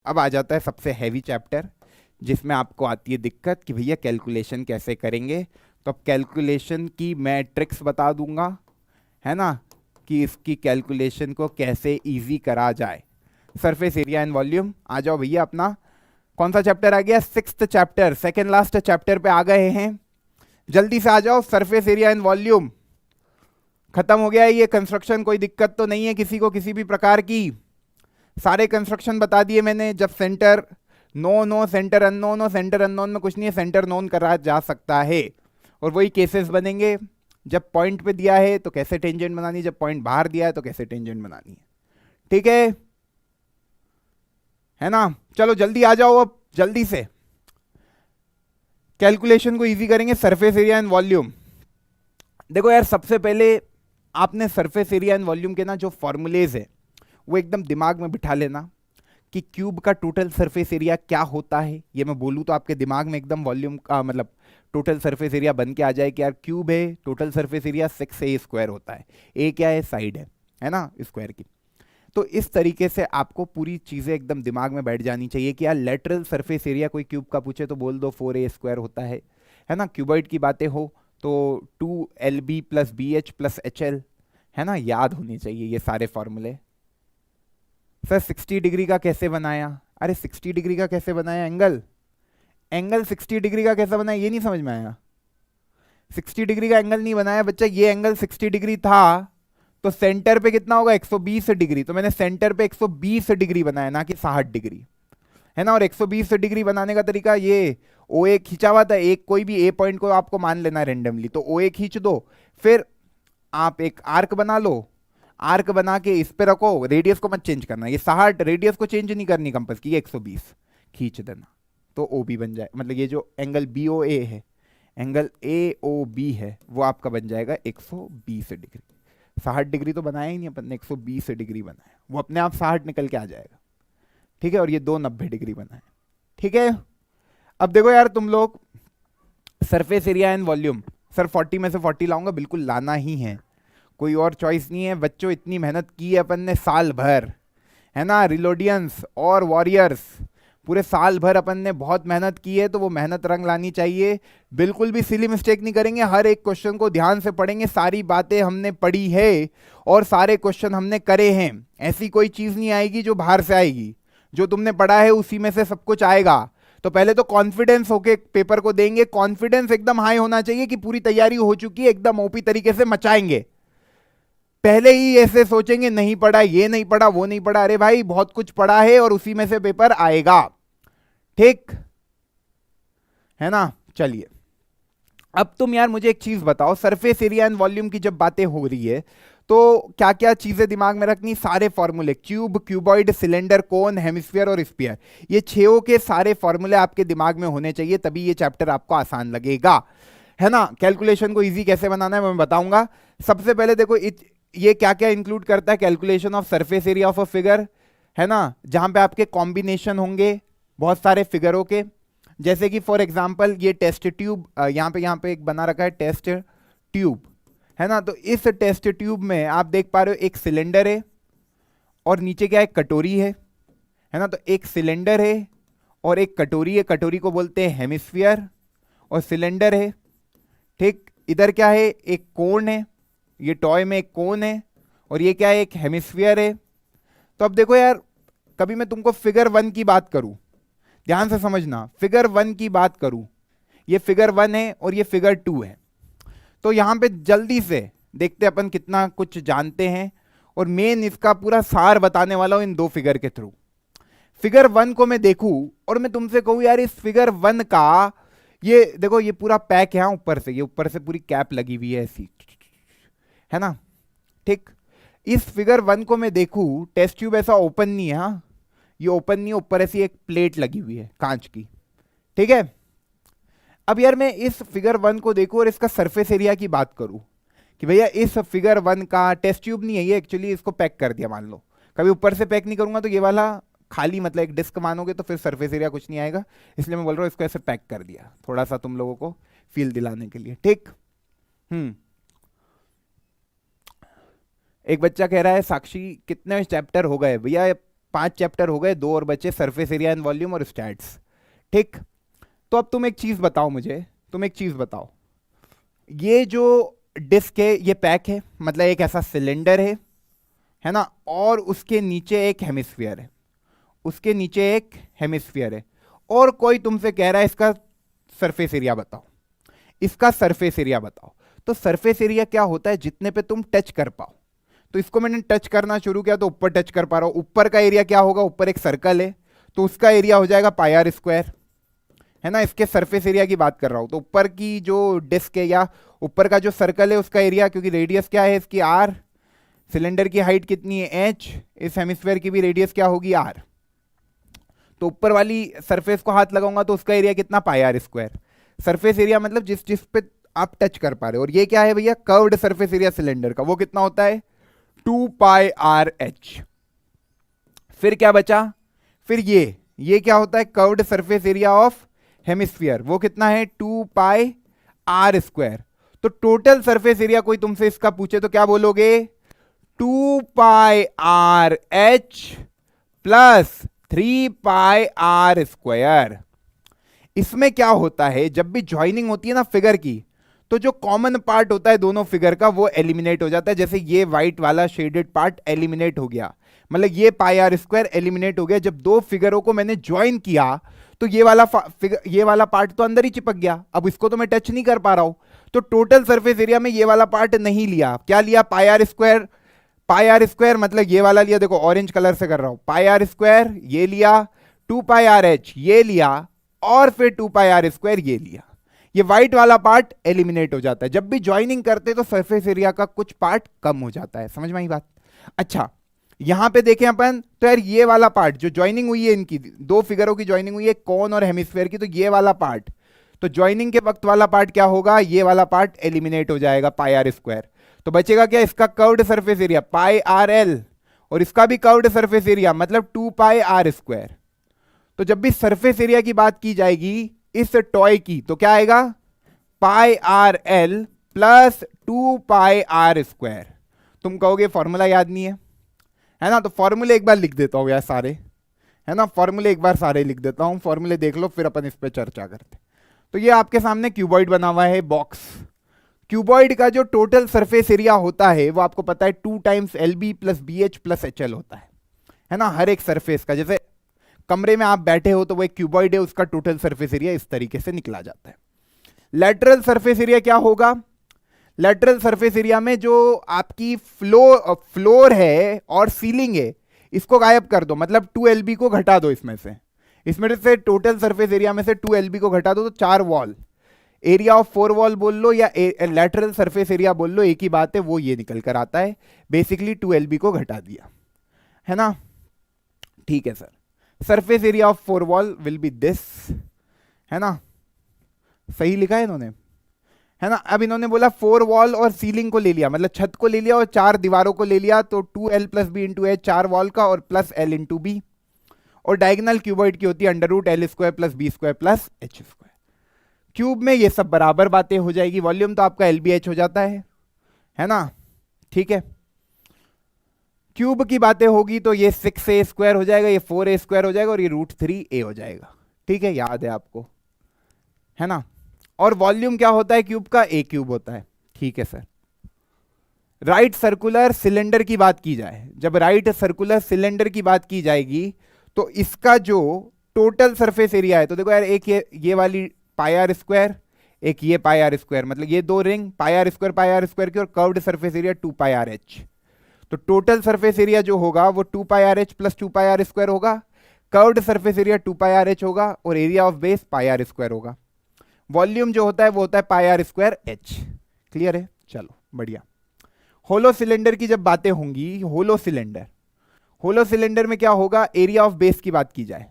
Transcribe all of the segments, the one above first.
अब आ जाता है सबसे हैवी चैप्टर, जिसमें आपको आती है दिक्कत कि भैया कैलकुलेशन कैसे करेंगे। तो अब कैलकुलेशन की मैं ट्रिक्स बता दूंगा, है ना, कि इसकी कैलकुलेशन को कैसे इजी करा जाए। सरफेस एरिया एंड वॉल्यूम, आ जाओ भैया। अपना कौन सा चैप्टर आ गया? Sixth chapter, second last chapter पे आ गए हैं। जल्दी से आ जाओ। सरफेस एरिया एंड वॉल्यूम खत्म हो गया है ये कंस्ट्रक्शन। कोई दिक्कत तो नहीं है किसी को किसी भी प्रकार की? सारे कंस्ट्रक्शन बता दिए मैंने। जब centre no no centre unknown हो, सेंटर अननोन में कुछ नहीं है, सेंटर नोन करा जा सकता है। और वही केसेस बनेंगे। जब पॉइंट पे दिया है तो कैसे टेंजेंट बनानी है, जब पॉइंट बाहर दिया है तो कैसे टेंजेंट बनानी है। ठीक है ना? चलो जल्दी आ जाओ अब जल्दी से। कैलकुलेशन को इजी करेंगे सरफेस एरिया एंड वॉल्यूम। देखो यार, सबसे पहले आपने सरफेस एरिया एंड वॉल्यूम के ना जो फॉर्मूलेज है वो एकदम दिमाग में बिठा लेना कि क्यूब का टोटल सरफेस एरिया क्या होता है। ये मैं बोलूँ तो आपके दिमाग में एकदम वॉल्यूम का मतलब टोटल सरफेस एरिया बन के आ जाए कि यार क्यूब है, total surface area 6a square होता है। ए क्या है? साइड है ना स्क्वायर की। तो इस तरीके से आपको पूरी चीज़ें एकदम दिमाग में बैठ जानी चाहिए कि यार लेटरल सरफेस एरिया कोई क्यूब का पूछे तो बोल दो 4a स्क्वायर होता है ना। क्यूबॉइड की बातें हो तो 2lb plus B H plus H L, है ना, याद होने चाहिए ये सारे फॉर्मूले। सर 60 डिग्री का कैसे बनाया? अरे 60 डिग्री का कैसे बनाया? एंगल एंगल 60 डिग्री का कैसे बनाया, ये नहीं समझ में आया? 60 डिग्री का एंगल नहीं बनाया बच्चा। ये एंगल 60 डिग्री था तो सेंटर पे कितना होगा? 120 डिग्री। तो मैंने सेंटर पे 120 डिग्री बनाया, ना कि 60 डिग्री, है ना। और 120 डिग्री बनाने का तरीका ये, ओ ए खींचा हुआ था, एक कोई भी ए पॉइंट को आपको मान लेना रेंडमली, तो ओ ए खींच दो, फिर आप एक आर्क बना लो, आर्क बना के इस पे रखो, रेडियस को मत चेंज करना, ये 60, रेडियस को चेंज नहीं करनी कंपास की, 120 खींच देना तो ओ बी बन जाए। मतलब ये जो एंगल बी ओ ए है, एंगल ए ओ बी है, वो आपका बन जाएगा 120 डिग्री। 60 डिग्री तो बनाया ही नहीं अपन ने, 120 डिग्री बनाया, वो अपने आप 60 निकल के आ जाएगा। ठीक है, और ये 290 डिग्री बनाए। ठीक है, अब देखो यार तुम लोग, surface area and volume, sir 40 में से 40 लाऊंगा, बिल्कुल लाना ही है, कोई और चॉइस नहीं है बच्चों। इतनी मेहनत की है अपन ने साल भर, है ना, रिलोडियंस और वॉरियर्स, पूरे साल भर अपन ने बहुत मेहनत की है, तो वो मेहनत रंग लानी चाहिए। बिल्कुल भी सिली मिस्टेक नहीं करेंगे, हर एक क्वेश्चन को ध्यान से पढ़ेंगे, सारी बातें हमने पढ़ी है और सारे क्वेश्चन हमने करे हैं। ऐसी कोई चीज़ नहीं आएगी जो बाहर से आएगी, जो तुमने पढ़ा है उसी में से सब कुछ आएगा। तो पहले तो कॉन्फिडेंस होके पेपर को देंगे, कॉन्फिडेंस एकदम हाई होना चाहिए कि पूरी तैयारी हो चुकी है, एकदम ओपी तरीके से मचाएंगे। पहले ही ऐसे सोचेंगे नहीं पढ़ा, ये नहीं पढ़ा, वो नहीं पढ़ा, अरे भाई बहुत कुछ पढ़ा है और उसी में से पेपर आएगा। ठीक है ना? चलिए, अब तुम यार मुझे एक चीज बताओ, सरफेस एरिया एंड वॉल्यूम की जब बातें हो रही है तो क्या क्या चीजें दिमाग में रखनी? सारे फॉर्मूले, क्यूब, क्यूबॉइड, सिलेंडर, कोन, हेमिस्फीयर और स्फीयर, ये छो के सारे फॉर्मूले आपके दिमाग में होने चाहिए, तभी ये चैप्टर आपको आसान लगेगा, है ना। कैलकुलेशन को इजी कैसे बनाना है मैं बताऊंगा। सबसे पहले देखो ये क्या क्या इंक्लूड करता है, calculation of surface area of a figure, है ना, जहां पे आपके कॉम्बिनेशन होंगे बहुत सारे फिगरों के। जैसे कि फॉर एग्जांपल ये टेस्ट ट्यूब, यहाँ पे एक बना रखा है टेस्ट ट्यूब, है ना। तो इस टेस्ट ट्यूब में आप देख पा रहे हो एक सिलेंडर है और नीचे क्या है? कटोरी है ना। तो एक सिलेंडर है और एक कटोरी है, कटोरी को बोलते हैं हेमिस्फीयर और सिलेंडर है। ठीक, इधर क्या है? एक कोन है, ये टॉय में एक कोन है और ये क्या है? एक हेमिस्फीयर है। तो अब देखो यार, कभी मैं तुमको फिगर 1 की बात करूं, ध्यान से समझना, फिगर 1 की बात करूं, ये फिगर 1 है और ये फिगर 2 है। तो यहां पे जल्दी से देखते अपन कितना कुछ जानते हैं और मेन इसका पूरा सार बताने वाला हूं इन दो फिगर के थ्रू। फिगर 1 को मैं देखूं और मैं तुमसे कहूं यार इस फिगर 1 का, ये देखो ये पूरा पैक है ऊपर से, ये ऊपर से पूरी कैप लगी हुई है ऐसी, है ना। ठीक, इस फिगर 1 को मैं देखूं, टेस्ट ट्यूब ऐसा ओपन नहीं है, हाँ ये ओपन नहीं है, ऊपर ऐसी एक प्लेट लगी हुई है कांच की। ठीक है, अब यार मैं इस फिगर 1 को देखूं और इसका सरफेस एरिया की बात करूं कि भैया इस फिगर 1 का, टेस्ट ट्यूब नहीं है ये एक्चुअली, इसको पैक कर दिया मान लो, कभी ऊपर से पैक नहीं करूंगा तो ये वाला खाली, मतलब एक डिस्क मानोगे तो फिर सरफेस एरिया कुछ नहीं आएगा, इसलिए मैं बोल रहा हूँ इसको ऐसे पैक कर दिया थोड़ा सा तुम लोगों को फील दिलाने के लिए। ठीक, एक बच्चा कह रहा है साक्षी कितने चैप्टर हो गए? भैया 5 चैप्टर हो गए, 2 और बचे, सरफेस एरिया एंड वॉल्यूम और स्टैट्स। ठीक, तो अब तुम एक चीज बताओ मुझे, तुम एक चीज बताओ, ये जो डिस्क है ये पैक है, मतलब एक ऐसा सिलेंडर है ना, और उसके नीचे एक हेमिस्फीयर है, उसके नीचे एक हेमिस्फीयर है, और कोई तुमसे कह रहा है इसका सरफेस एरिया बताओ, इसका सरफेस एरिया बताओ। तो सरफेस एरिया क्या होता है, जितने पे तुम टच कर पाओ। तो इसको मैंने टच करना शुरू किया तो ऊपर टच कर पा रहा हूं, ऊपर का एरिया क्या होगा, ऊपर एक सर्कल है तो उसका एरिया हो जाएगा पाई आर स्क्वायर, है ना, इसके सरफेस एरिया की बात कर रहा हूं। तो ऊपर की जो डिस्क है या ऊपर का जो सर्कल है उसका एरिया, क्योंकि रेडियस क्या है इसकी आर, सिलेंडर की हाइट कितनी है एच, इस हेमिस्फीयर की भी रेडियस क्या होगी आर, तो ऊपर वाली सरफेस को हाथ लगाऊंगा तो उसका एरिया कितना पाई आर स्क्वायर। सरफेस एरिया मतलब जिस जिस पे आप टच कर पा रहे हो, और ये क्या है भैया, कर्व्ड सरफेस एरिया सिलेंडर का, वो कितना होता है 2 पाई आर एच। फिर क्या बचा, फिर ये क्या होता है, curved surface area of hemisphere, वो कितना है 2 पाई आर स्क्वायर। तो टोटल सरफेस एरिया कोई तुमसे इसका पूछे तो क्या बोलोगे, 2 pi r h plus 3 pi are square. इसमें क्या होता है, जब भी ज्वाइनिंग होती है ना फिगर की, तो जो कॉमन पार्ट होता है दोनों फिगर का वो एलिमिनेट हो जाता है। जैसे ये व्हाइट वाला शेडेड पार्ट एलिमिनेट हो गया, मतलब ये पाई आर स्क्वायर एलिमिनेट हो गया। जब दो फिगरों को मैंने ज्वाइन किया तो ये वाला पार्ट तो अंदर ही चिपक गया, अब इसको तो मैं टच नहीं कर पा रहा हूं। तो टोटल सरफेस एरिया में ये वाला पार्ट नहीं लिया, क्या लिया, pi are square. Pi are square मतलब ये वाला लिया, देखो ऑरेंज कलर से कर रहा हूं, पाई आर स्क्वायर ये लिया, 2 पाई आर एच ये लिया, और फिर 2 पाई आर स्क्वायर ये लिया। ये व्हाइट वाला पार्ट एलिमिनेट हो जाता है। जब भी ज्वाइनिंग करते तो सरफेस एरिया का कुछ पार्ट कम हो जाता है, समझ में आई बात। अच्छा, यहां पे देखें अपन तो यार ये वाला पार्ट जो ज्वाइनिंग हुई है, इनकी दो फिगरों की ज्वाइनिंग हुई है कोन और हेमिस्फीयर की, तो ये वाला पार्ट, तो ज्वाइनिंग के वक्त वाला पार्ट क्या होगा, ये वाला पार्ट एलिमिनेट हो जाएगा पाई आर स्क्वायर। तो बचेगा क्या, इसका curved surface area pi r L, और इसका भी कर्व्ड सरफेस एरिया मतलब 2 पाई आर स्क्वायर। तो जब भी सरफेस एरिया की बात की जाएगी इस टॉय की, तो क्या आएगा, pi r l plus 2 pi are square. तुम कहोगे फॉर्मूला याद नहीं है ना, तो फॉर्मूले एक बार लिख देता हूं यार सारे, है ना, फॉर्मूले एक बार सारे लिख देता हूं, फॉर्मूले देख लो फिर अपन इस पे चर्चा करते। तो ये आपके सामने क्यूबॉइड बना हुआ है बॉक्स। क्यूबॉइड का जो टोटल सरफेस एरिया होता है वो आपको पता है 2 times L B plus B H plus H L होता है ना, हर एक सरफेस का। जैसे कमरे में आप बैठे हो तो वो एक क्यूबॉइड है, उसका टोटल सरफेस एरिया इस तरीके से निकला जाता है। लैटरल सरफेस एरिया क्या होगा, लैटरल सरफेस एरिया में जो आपकी फ्लोर है और सीलिंग है इसको गायब कर दो, मतलब 2 LB को घटा दो इसमें से टोटल सरफेस एरिया में से 2 LB को घटा दो तो 4 वॉल, एरिया ऑफ 4 वॉल बोल लो या लैटरल सरफेस एरिया बोल लो, एक ही बात है, वो ये निकल कर आता है। बेसिकली 2 LB को घटा दिया, है ना, ठीक है sir. Surface area of 4 wall will be this, है ना, सही लिखा है इन्होंने, है ना। अब इन्होंने बोला 4 वॉल और सीलिंग को ले लिया, मतलब छत को ले लिया और 4 दीवारों को ले लिया, तो 2L plus B into H, 4 wall का और प्लस L इंटू बी, और डायगोनल क्यूबॉइड की होती है under root L square plus B square plus H square. Cube में ये सब बराबर बातें हो जाएगी, वॉल्यूम तो आपका LBH हो जाता है ना, ठीक है। क्यूब की बातें होगी तो ये 6A स्क्वायर हो जाएगा, ये 4A स्क्वायर हो जाएगा, और ये √3A हो जाएगा, ठीक है, याद है आपको, है ना। और वॉल्यूम क्या होता है क्यूब का, A क्यूब होता है, ठीक है सर। राइट सर्कुलर सिलेंडर की बात की जाए, जब राइट सर्कुलर सिलेंडर की बात की जाएगी तो इसका जो टोटल सरफेस एरिया है, तो देखो यार, एक ये वाली पाई आर स्क्वायर, एक ये पाई आर स्क्वायर, मतलब ये दो रिंग पाई आर स्क्वायर की, और curved surface area 2 pi r h. तो टोटल सरफेस एरिया जो होगा वो 2 pi r h plus 2 pi are square होगा, curved surface area 2 pi r h होगा, और area of base pi are square होगा। वॉल्यूम जो होता है वो होता है pi are square h, clear है, चलो बढ़िया। होलो सिलेंडर की जब बातें होंगी, होलो सिलेंडर में क्या होगा, एरिया ऑफ बेस की बात की जाए,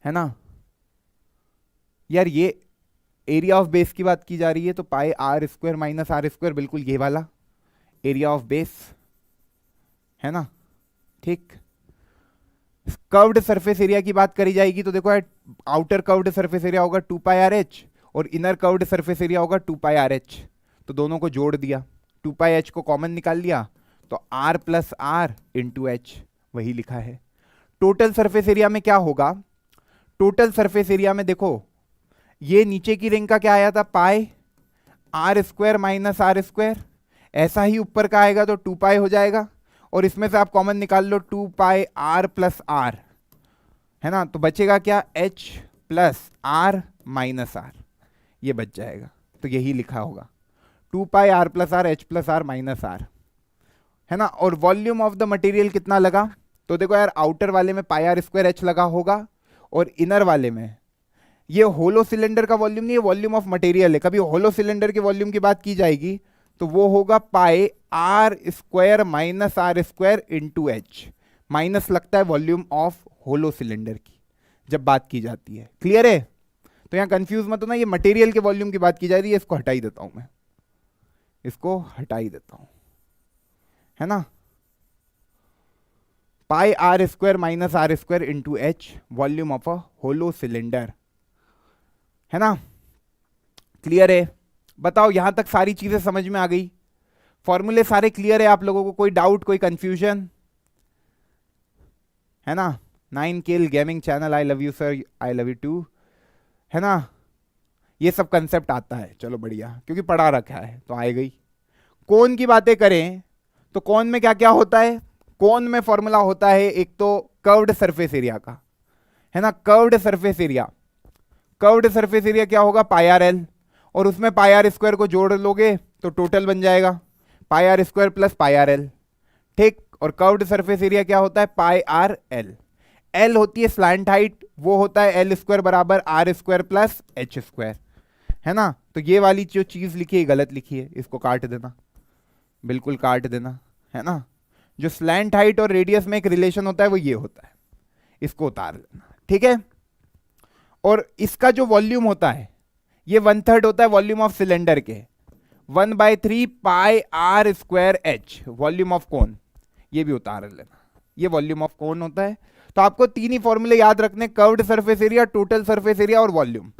है ना यार, ये एरिया ऑफ बेस की बात की जा रही है, तो pi are square minus r square, बिल्कुल ये वाला एरिया ऑफ बेस, है ना, ठीक। कर्व्ड सरफेस एरिया की बात करी जाएगी तो देखो आउटर कर्व्ड सरफेस एरिया होगा 2 पाई आर एच, और इनर कर्व्ड सरफेस एरिया होगा 2 पाई आर एच, तो दोनों को जोड़ दिया, 2 पाई एच को कॉमन निकाल लिया, तो R plus R into H, वही लिखा है। टोटल सरफेस एरिया में क्या होगा, टोटल सरफेस एरिया में देखो ये नीचे की रिंग का क्या आया था, pi are square minus r square, ऐसा ही ऊपर का आएगा तो 2 पाई हो जाएगा, और इसमें से आप कॉमन निकाल लो 2 पाई आर प्लस आर, है ना, तो बचेगा क्या, h plus r minus r, ये बच जाएगा। तो यही लिखा होगा 2 pi r plus r h plus r minus r, है ना। और वॉल्यूम ऑफ द मटेरियल कितना लगा, तो देखो यार आउटर वाले में पाई आर स्क्वायर एच लगा होगा, और इनर वाले में ये होलो सिलेंडर का वॉल्यूम नहीं है, वॉल्यूम ऑफ मटेरियल है। कभी होलो सिलेंडर के वॉल्यूम की बात की जाएगी तो वो होगा pi are square minus r square into h, minus लगता है वॉल्यूम ऑफ होलो सिलेंडर की जब बात की जाती है। क्लियर है, तो यहाँ कंफ्यूज मत हो ना, ये मटेरियल के वॉल्यूम की बात की जा रही है, इसको हटा ही देता हूं मैं, इसको हटा ही देता हूं, है ना। Pi are square minus r square into h, volume of a hollow cylinder, है ना। क्लियर है, बताओ यहां तक सारी चीजें समझ में आ गई, फॉर्मूले सारे क्लियर है आप लोगों को, कोई डाउट कोई कंफ्यूजन, है ना। 9 kill gaming channel, I love you sir, I love you too, है ना। ये सब कंसेप्ट आता है, चलो बढ़िया, क्योंकि पढ़ा रखा है तो आए गई। कोन की बातें करें तो कोन में क्या क्या होता है, कोन में फॉर्मूला होता है एक तो कर्व्ड सरफेस एरिया का, है ना, curved surface area, curved surface area क्या होगा, पाई आर एल, और उसमें पाई आर स्क्वायर को जोड़ लोगे तो टोटल बन जाएगा pi are square plus pi r l, ठीक। और कर्व्ड सरफेस एरिया क्या होता है, पाई आर एल, एल होती है स्लैंट हाइट, वो होता है एल स्क्वायर बराबर R square plus H square, है ना। तो ये वाली जो चीज लिखी है गलत लिखी है, इसको काट देना, बिल्कुल काट देना, है ना। जो स्लैंट हाइट और रेडियस में एक रिलेशन होता है वो ये होता है, इसको उतार देना, ठीक है। और इसका जो वॉल्यूम होता है ये 1/3 होता है वॉल्यूम ऑफ सिलेंडर के, 1/3 pi are square h, volume of cone, ये भी उतार लेना, ये वॉल्यूम ऑफ कोन होता है। तो आपको 3 ही फॉर्मूले याद रखने, curved surface area, total surface area और वॉल्यूम।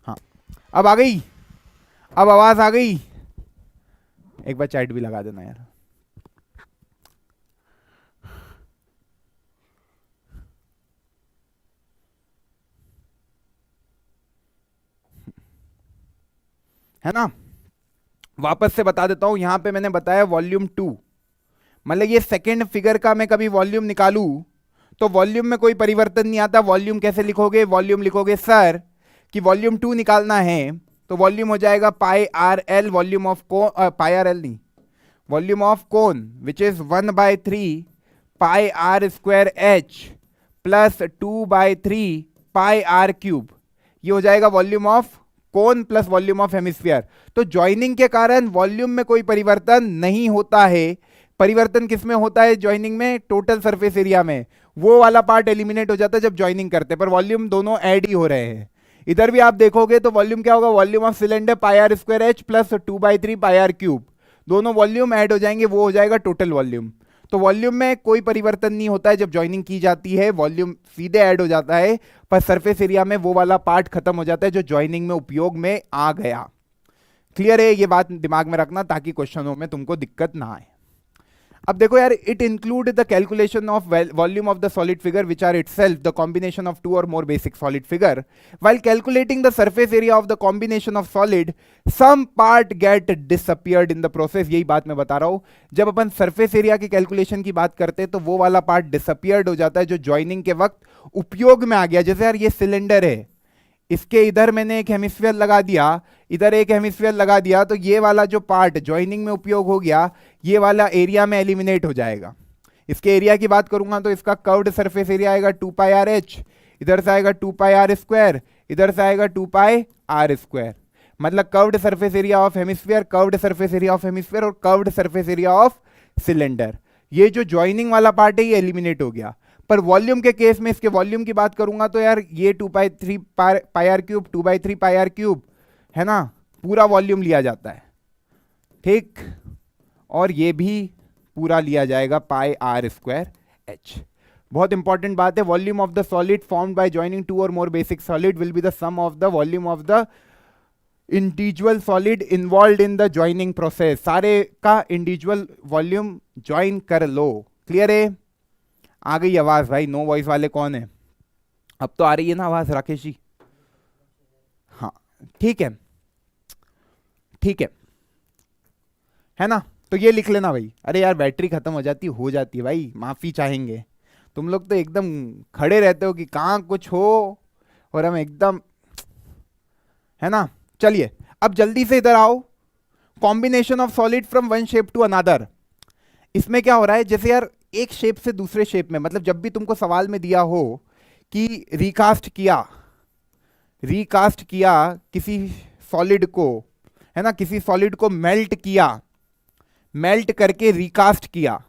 हाँ, अब आ गई, अब आवाज आ गई, एक बार चैट भी लगा देना यार। है ना, वापस से बता देता हूं, यहां पे मैंने बताया वॉल्यूम 2, मतलब ये सेकेंड फिगर का मैं कभी वॉल्यूम निकालूं तो वॉल्यूम में कोई परिवर्तन नहीं आता। वॉल्यूम कैसे लिखोगे, वॉल्यूम लिखोगे सर कि वॉल्यूम 2 निकालना है तो वॉल्यूम हो जाएगा pi r l, volume of cone, pi r l नहीं, volume of cone which is 1/3 pi are square H plus 2/3 pi are cube. ये हो जाएगा volume of cone plus volume of hemisphere. तो ज्वाइनिंग के कारण volume में कोई परिवर्तन नहीं होता है। परिवर्तन किस में होता है ज्वाइनिंग में? टोटल सरफेस एरिया में। वो वाला पार्ट एलिमिनेट हो जाता है जब ज्वाइनिंग करते हैं, पर वॉल्यूम दोनों ऐड ही हो रहे हैं। इधर भी आप देखोगे तो वॉल्यूम क्या होगा? Volume of cylinder pi are square H plus 2/3 pi are cube, दोनों वॉल्यूम ऐड हो जाएंगे, वो हो जाएगा टोटल वॉल्यूम। तो वॉल्यूम में कोई परिवर्तन नहीं होता है जब ज्वाइनिंग की जाती है, वॉल्यूम सीधे ऐड हो जाता है, पर सरफेस एरिया में वो वाला पार्ट खत्म हो जाता है जो ज्वाइनिंग में उपयोग में आ गया। क्लियर है? ये बात दिमाग में रखना ताकि क्वेश्चनों में तुमको दिक्कत ना आए। अब देखो यार, it include the calculation of volume of the solid figure which are itself the combination of 2 or more basic solid figure. While calculating the surface area of the combination of solid, some part get disappeared in the process. यही बात मैं बता रहा हूं, जब अपन surface area की calculation की बात करते हैं तो वो वाला पार्ट डिसअपियर्ड हो जाता है जो ज्वाइनिंग के वक्त उपयोग में आ गया। जैसे यार ये सिलेंडर है, इसके इधर मैंने एक हेमिस्फीयर लगा दिया, इधर एक हेमिस्फीयर लगा दिया, तो ये वाला जो पार्ट ज्वाइनिंग में उपयोग हो गया, ये वाला एरिया में एलिमिनेट हो जाएगा। इसके एरिया की बात करूंगा तो इसका कर्व्ड सरफेस एरिया आएगा 2 पाई आर एच, इधर से आएगा 2 पाई आर स्क्वायर, इधर से आएगा 2 पाई आर स्क्वायर। मतलब curved surface area of hemisphere, curved surface area of hemisphere और curved surface area of cylinder. ये जो ज्वाइनिंग वाला पार्ट है ये एलिमिनेट हो गया। पर वॉल्यूम के केस में इसके वॉल्यूम की बात करूंगा तो यार ये 2/3 pi are cube, 2/3 pi are cube है ना, पूरा वॉल्यूम लिया जाता है, ठीक। और ये भी पूरा लिया जाएगा पाई आर स्क्वायर एच। बहुत इंपॉर्टेंट बात है, volume of the solid formed by joining 2 or more basic solid will be the sum of the volume of the individual solid involve in the joining process. सारे का individual volume join कर लो। Clear है? आ गई आवाज भाई? No voice वाले कौन है? अब तो आ रही है ना आवाज राकेश जी? हाँ ठीक है, ठीक है ना। तो ये लिख लेना भाई। अरे यार बैटरी खत्म हो जाती है भाई, माफी चाहेंगे। तुम लोग तो एकदम खड़े रहते हो कि कहाँ कुछ हो और हम एकदम, है ना। चलिए अब जल्दी से इधर आओ। Combination of solid from one shape to another. इसमें क्या हो रहा है, जैसे यार एक शेप से दूसरे शेप में, मतलब जब भी तुमको सवाल में दिया हो कि रिकास्ट किया किसी सॉलिड को, है ना, किसी सॉलिड को मेल्ट किया, मेल्ट करके रिकास्ट किया,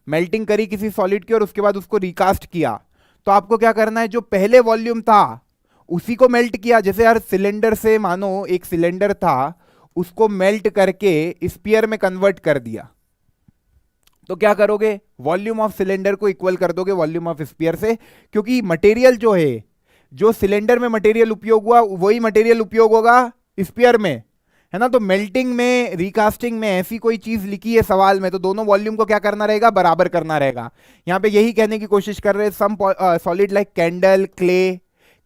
मेल्टिंग करी किसी सॉलिड की और उसके बाद उसको रिकास्ट किया, तो आपको क्या करना है, जो पहले वॉल्यूम था उसी को मेल्ट किया। जैसे यार सिलेंडर से, मानो एक सिलेंडर था, उसको मेल्ट करके स्फीयर में कन्वर्ट कर दिया, तो क्या करोगे, वॉल्यूम ऑफ सिलेंडर को इक्वल कर दोगे वॉल्यूम ऑफ स्फीयर से, क्योंकि मटेरियल जो है, जो सिलेंडर में मटेरियल उपयोग हुआ वही मटेरियल उपयोग होगा स्फीयर में, है ना। तो मेल्टिंग में, रिकास्टिंग में ऐसी कोई चीज लिखी है सवाल में, तो दोनों वॉल्यूम को क्या करना रहेगा, बराबर करना रहेगा। यहां पे यही कहने की कोशिश कर रहे हैं, some solid like candle, clay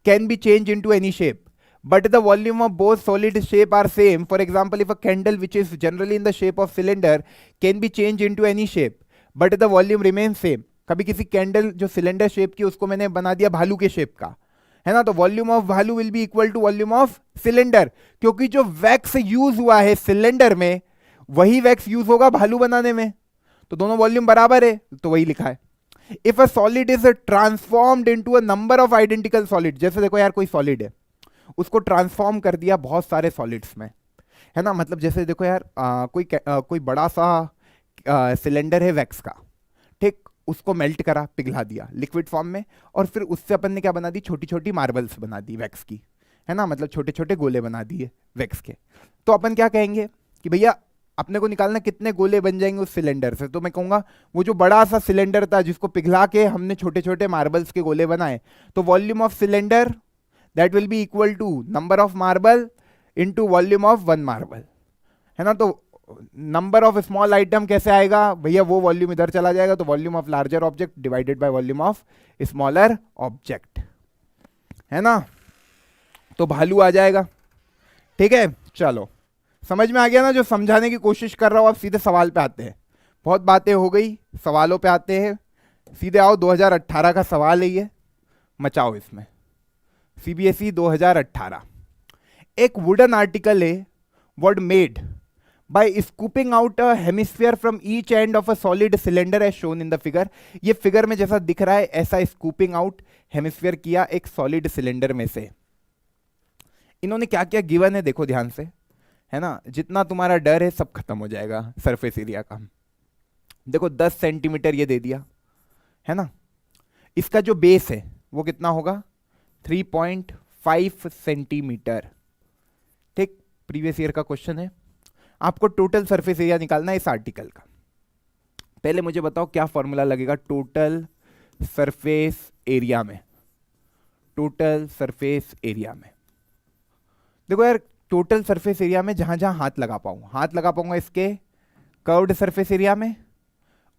can be change into any shape, but the volume of both solid shape are same. For example, if a candle which is generally in the shape of cylinder can be changed into any shape, but the volume remains same. कभी किसी candle जो cylinder shape की उसको मैंने बना दिया भालू के शेप का, है ना, तो वॉल्यूम ऑफ भालू will be equal to volume of cylinder, क्योंकि जो वैक्स यूज हुआ है सिलेंडर में वही वैक्स यूज होगा भालू बनाने में, तो दोनों वॉल्यूम बराबर है, तो वही लिखा है। If a solid is transformed into a number of identical solid, जैसे देखो यार कोई सॉलिड है, उसको ट्रांसफॉर्म कर दिया बहुत सारे सॉलिड्स में, है ना, मतलब जैसे देखो यार कोई बड़ा सा सिलेंडर है वैक्स का, ठीक, उसको मेल्ट करा, पिघला दिया लिक्विड फॉर्म में, और फिर उससे अपन ने क्या बना दी, छोटी छोटी मार्बल्स बना दी वैक्स की, है ना, मतलब छोटे छोटे गोले बना दिए वैक्स के। तो अपन क्या कहेंगे कि भैया अपने को निकालना कितने गोले बन जाएंगे उस सिलेंडर से, तो मैं कहूंगा वो जो बड़ा सा सिलेंडर था जिसको पिघला के हमने छोटे छोटे मार्बल्स के गोले बनाए, तो volume of cylinder that will be equal to number of marble into volume of one marble, है ना। तो नंबर ऑफ स्मॉल आइटम कैसे आएगा भैया, वो वॉल्यूम इधर चला जाएगा, तो volume of larger object divided by volume of smaller object, है ना, तो भालू आ जाएगा। ठीक है, चलो समझ में आ गया ना, जो समझाने की कोशिश कर रहा हूं। आप सीधे सवाल पे आते हैं, बहुत बातें हो गई, सवालों पे आते हैं, सीधे आओ। 2018 का सवाल है ये, मचाओ इसमें। CBSE 2018, एक वुडन आर्टिकल है what made by scooping out a hemisphere from each end of a solid cylinder as shown in the figure. ये फिगर में जैसा दिख रहा है ऐसा स्कूपिंग आउट हेमिस्फीयर किया एक सॉलिड सिलेंडर में से। इन्होंने क्या क्या गिवन है देखो ध्यान से, है ना, जितना तुम्हारा डर है सब खत्म हो जाएगा सरफेस एरिया का। देखो 10 सेंटीमीटर ये दे दिया, है ना, इसका जो बेस है वो कितना होगा 3.5 सेंटीमीटर। ठीक, प्रीवियस ईयर का क्वेश्चन है। आपको टोटल सरफेस एरिया निकालना है इस आर्टिकल का। पहले मुझे बताओ क्या फॉर्मूला लगेगा टोटल सरफेस एरिया में। टोटल सरफेस एरिया में देखो यार, टोटल सरफेस एरिया में जहां जहां हाथ लगा पाऊंगा इसके कर्व्ड सरफेस एरिया में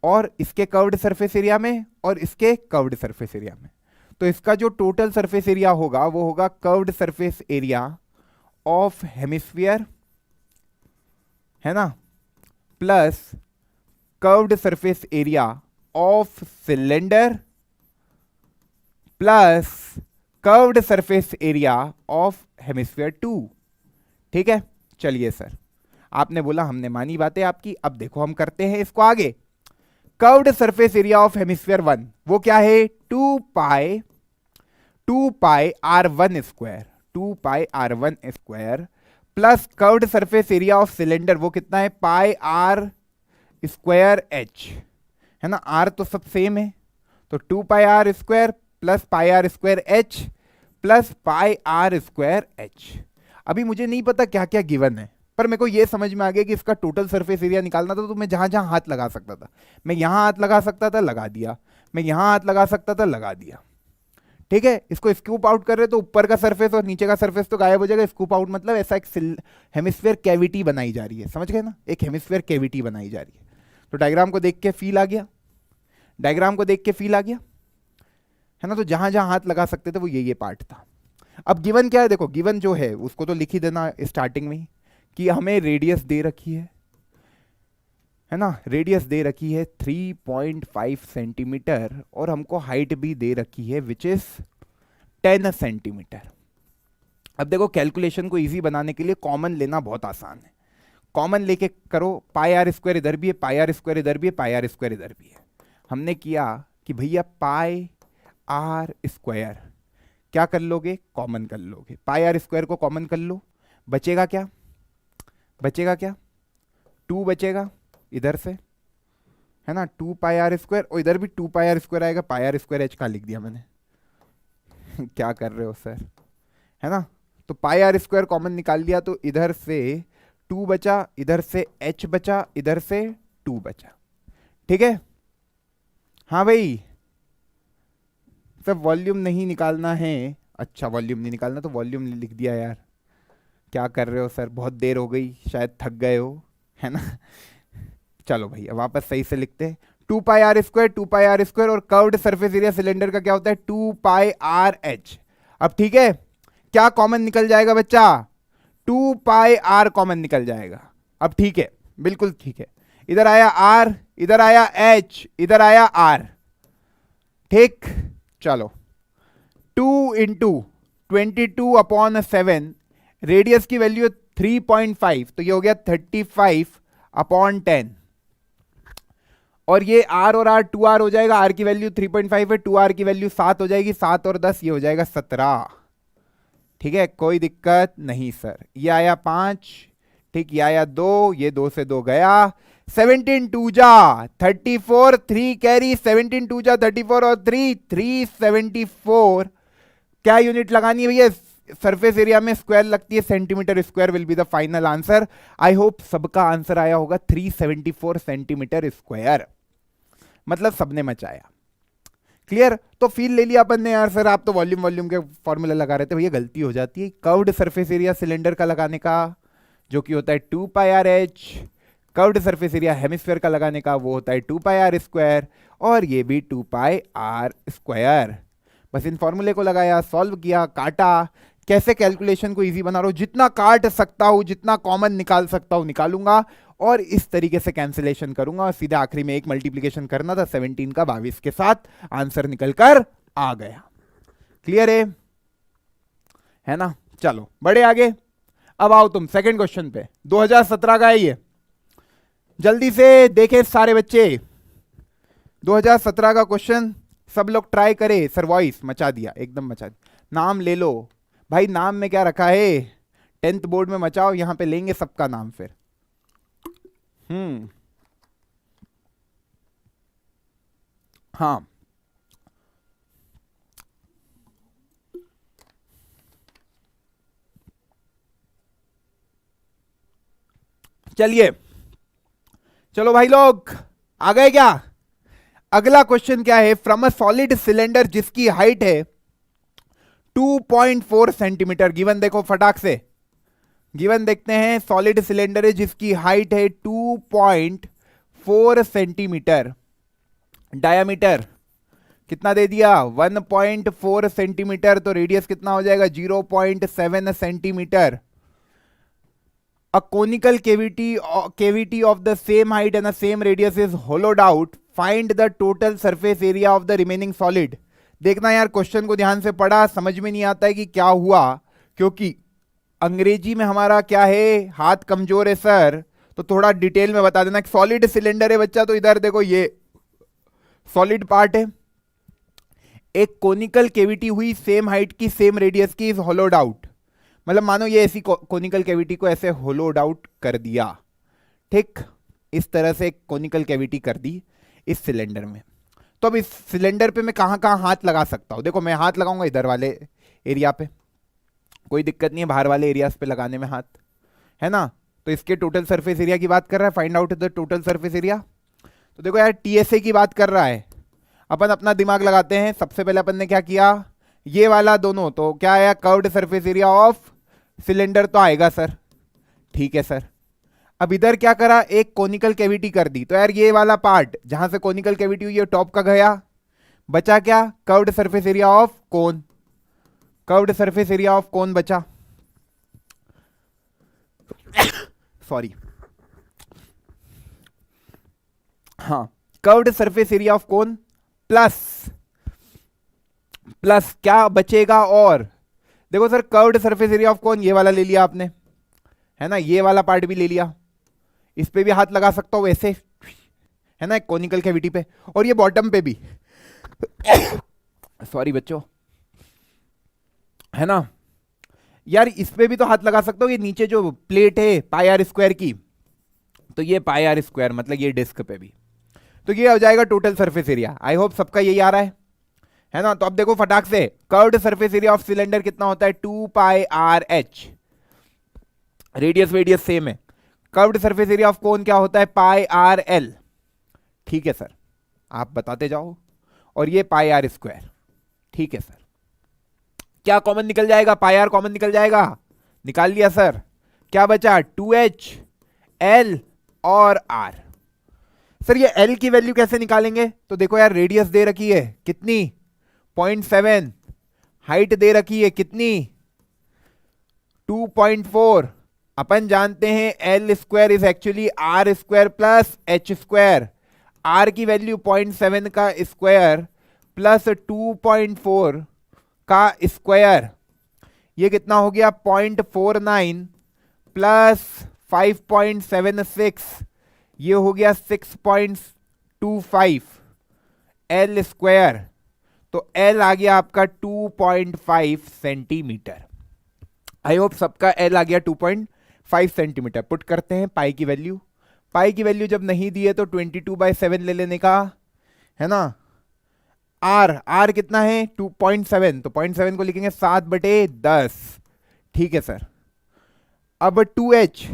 और इसके कर्व्ड सरफेस एरिया में और इसके कर्व्ड सरफेस एरिया में। तो इसका जो टोटल सरफेस एरिया होगा वो होगा curved surface area of hemisphere, है ना, plus curved surface area of cylinder plus curved surface area of hemisphere 2। ठीक है, चलिए सर, आपने बोला, हमने मानी बातें आपकी। अब देखो हम करते हैं इसको आगे। Curved surface area of hemisphere 1 वो क्या है 2 पाई r1 square, 2 pi r1 square plus curved surface area of cylinder वो कितना है पाई r स्क्वायर h, है ना, r तो सब सेम है तो 2 पाई r स्क्वायर प्लस पाई r square h plus pi r square h। अभी मुझे नहीं पता क्या क्या गिवन है, पर मेरे को ये समझ में आ गया कि इसका टोटल सरफेस एरिया निकालना था तो मैं जहां जहां हाथ लगा सकता था, मैं यहां हाथ लगा सकता था लगा दिया, मैं यहां हाथ लगा सकता था लगा दिया। ठीक है, इसको स्कूप आउट कर रहे तो ऊपर का सरफेस और नीचे का सरफेस तो गायब हो जाएगा। स्कूप आउट मतलब ऐसा एक हेमिस्फीयर कैविटी बनाई जा रही है, समझ गए ना, एक हेमिस्फीयर कैविटी बनाई जा रही है। तो डायग्राम को देख के फील आ गया, डायग्राम को देख के फील आ गया, है ना। तो जहां जहां हाथ लगा सकते थे वो ये पार्ट था। अब गिवन क्या है देखो, गिवन जो है उसको तो लिख ही देना स्टार्टिंग में कि हमें रेडियस दे रखी है ना, रेडियस दे रखी है 3.5 सेंटीमीटर और हमको हाइट भी दे रखी है विच इज 10 सेंटीमीटर। अब देखो कैलकुलेशन को इजी बनाने के लिए कॉमन लेना बहुत आसान है। कॉमन लेके करो, पाई आर स्क्वायर इधर भी है, पाई आर स्क्वायर इधर भी है, पाई आर स्क्वायर इधर भी है। हमने किया कि भैया पाई आर स्क्वायर क्या कर लोगे, कॉमन कर लोगे। पाई आर स्क्वायर को कॉमन कर लो, बचेगा क्या, बचेगा क्या 2 बचेगा इधर से, है ना, 2 पाई आर स्क्वायर और इधर भी 2 पाई आर स्क्वायर आएगा। पाई आर स्क्वायर एच का लिख दिया मैंने क्या कर रहे हो सर, है ना। तो पाई आर स्क्वायर कॉमन निकाल लिया तो इधर से 2 बचा, इधर से h बचा, इधर से 2 बचा। ठीक है, हाँ भाई सर वॉल्यूम नहीं निकालना है, अच्छा वॉल्यूम नहीं निकालना तो वॉल्यूम लिख दिया यार, क्या कर रहे हो सर, बहुत देर हो गई, शायद थक गए हो, है ना। चलो भैया वापस सही से लिखते हैं, 2 pi are square, 2 pi are square और कर्व्ड सरफेस एरिया सिलेंडर का क्या होता है 2 पाई आर एच। अब ठीक है, क्या कॉमन निकल जाएगा बच्चा, 2 पाई आर कॉमन निकल जाएगा। अब ठीक है, बिल्कुल ठीक है, इधर आया आर, इधर आया एच, इधर आया आर। ठीक, चलो 2 इंटू 22/7, रेडियस की वैल्यू 3.5 तो ये हो गया 35/10 और ये आर और आर 2r हो जाएगा, आर की वैल्यू 3.5 है, 2r की वैल्यू 7 हो जाएगी, 7 और 10 ये हो जाएगा 17। ठीक है, कोई दिक्कत नहीं सर। ये आया 5, ठीक, ये आया 2, ये 2 से 2 गया, 17 2 जा 34, 3 कैरी, 17 2 जा 34 और 3 374। क्या यूनिट लगानी है भैया, सरफेस एरिया में स्क्वायर लगती है, centimetre square will be the final answer. I hope सबका आंसर आया होगा 374 सेंटीमीटर स्क्वायर, मतलब सबने मचाया। क्लियर, तो फील ले लिया अपन ने यार। सर आप तो वॉल्यूम के फॉर्मूला लगा रहे थे, भैया गलती हो जाती है। कर्व्ड सरफेस एरिया सिलेंडर का लगाने का जो कि होता है 2 pi r h, curved surface area hemisphere का लगाने का वो होता है 2 पाई आर स्क्वायर और ये भी 2 पाई आर स्क्वायर। बस इन फॉर्मूले को लगाया, सॉल्व किया, काटा। कैसे कैलकुलेशन को इजी बना रहा हूं, जितना काट सकता हूं, जितना कॉमन निकाल सकता हूं निकालूंगा और इस तरीके से कैंसिलेशन करूंगा और सीधे आखिरी में एक मल्टीप्लीकेशन करना था 17 का 22 के साथ, आंसर निकलकर आ गया। क्लियर है ना, चलो बड़े आगे। अब आओ तुम सेकंड क्वेश्चन पे, 2017 का है ये, जल्दी से देखे सारे बच्चे। 2017 का क्वेश्चन सब लोग ट्राई करे। सर वॉइस मचा दिया, एकदम मचा दिया। नाम ले लो भाई, नाम में क्या रखा है, 10th बोर्ड में मचाओ, यहां पे लेंगे सबका नाम फिर। हाँ चलिए, चलो भाई लोग आ गए क्या? अगला क्वेश्चन क्या है, फ्रॉम अ सॉलिड सिलेंडर जिसकी हाइट है 2.4 सेंटीमीटर। गिवन देखो फटाक से, गिवन देखते हैं। सॉलिड सिलेंडर है जिसकी हाइट है 2.4 सेंटीमीटर, डायामीटर कितना दे दिया 1.4 सेंटीमीटर, तो रेडियस कितना हो जाएगा 0.7 centimetre. A conical cavity of the same height and the same radius is hollowed out. Find the total surface area of the remaining solid. देखना यार, क्वेश्चन को ध्यान से पढ़ा, समझ में नहीं आता है कि क्या हुआ, क्योंकि अंग्रेजी में हमारा क्या है, हाथ कमजोर है सर, तो थोड़ा डिटेल में बता देना। सॉलिड सिलेंडर है बच्चा, तो इधर देखो ये सॉलिड पार्ट है, एक कोनिकल केविटी हुई, सेम हाइट की सेम रेडियस की, इज होलोड आउट। मतलब मानो ये ऐसी कोनिकल कैविटी को ऐसे होलोड आउट कर दिया, ठीक, इस तरह से एक कोनिकल कैविटी कर दी इस सिलेंडर में। तो अब इस सिलेंडर पे मैं कहां कहां हाथ लगा सकता हूं? देखो मैं हाथ लगाऊंगा इधर वाले एरिया पे, कोई दिक्कत नहीं है बाहर वाले एरियाज पे लगाने में हाथ, है ना। तो इसके टोटल सरफेस एरिया की बात कर रहा है, find out the total surface area. तो देखो यार टीएसए की बात कर रहा है, अपन अपना दिमाग लगाते हैं। सबसे पहले अपन ने क्या किया, ये वाला दोनों, तो क्या आया, curved surface area of cylinder तो आएगा सर, ठीक है सर। अब इधर क्या करा, एक कोनिकल कैविटी कर दी, तो यार ये वाला पार्ट जहां से कोनिकल कैविटी हुई है टॉप का गया, बचा क्या, curved surface area of cone, curved surface area of cone बचा। सॉरी, हाँ, curved surface area of cone plus plus क्या बचेगा, और देखो sir curved surface area of cone ये वाला ले लिया आपने, है ना, ये वाला पार्ट भी ले लिया, इस पे भी हाथ लगा सकता हूं वैसे, है ना, एक कोनिकल कैविटी पे, और ये बॉटम पे भी सॉरी बच्चों, है ना यार, इस पे भी तो हाथ लगा सकता हूं। ये नीचे जो प्लेट है पाई आर स्क्वायर की, तो ये पाई आर स्क्वायर मतलब ये डिस्क पे भी, तो ये हो जाएगा total surface area. I hope सबका यही आ रहा है ना। तो अब देखो फटाक से, curved surface area of cylinder कितना होता है, 2 pi r H, radius वेडियस same है। Curved surface area of cone क्या होता है, पाई आर एल, ठीक है सर, आप बताते जाओ, और ये पाई आर स्क्वायर, ठीक है सर। क्या कॉमन निकल जाएगा, पाई आर कॉमन निकल जाएगा, निकाल लिया सर। क्या बचा, 2h एल और आर। सर ये एल की वैल्यू कैसे निकालेंगे, तो देखो यार रेडियस दे रखी है कितनी, 0.7, हाइट दे रखी है कितनी, 2.4। अपन जानते हैं L square is actually R square plus H square, R की वैल्यू 0.7 का स्क्वायर प्लस 2.4 का स्क्वायर, ये कितना हो गया 0.49 प्लस 5.76, ये हो गया 6.25 एल स्क्वायर। तो एल आ गया आपका 2.5 सेंटीमीटर। आई होप सबका एल आ गया 2.5 सेंटीमीटर। पुट करते हैं पाई की वैल्यू, पाई की वैल्यू जब नहीं दी है तो 22/7 ले लेने का, है ना। आर कितना है 2.7, तो 0.7 को लिखेंगे 7/10, ठीक है सर। अब 2h,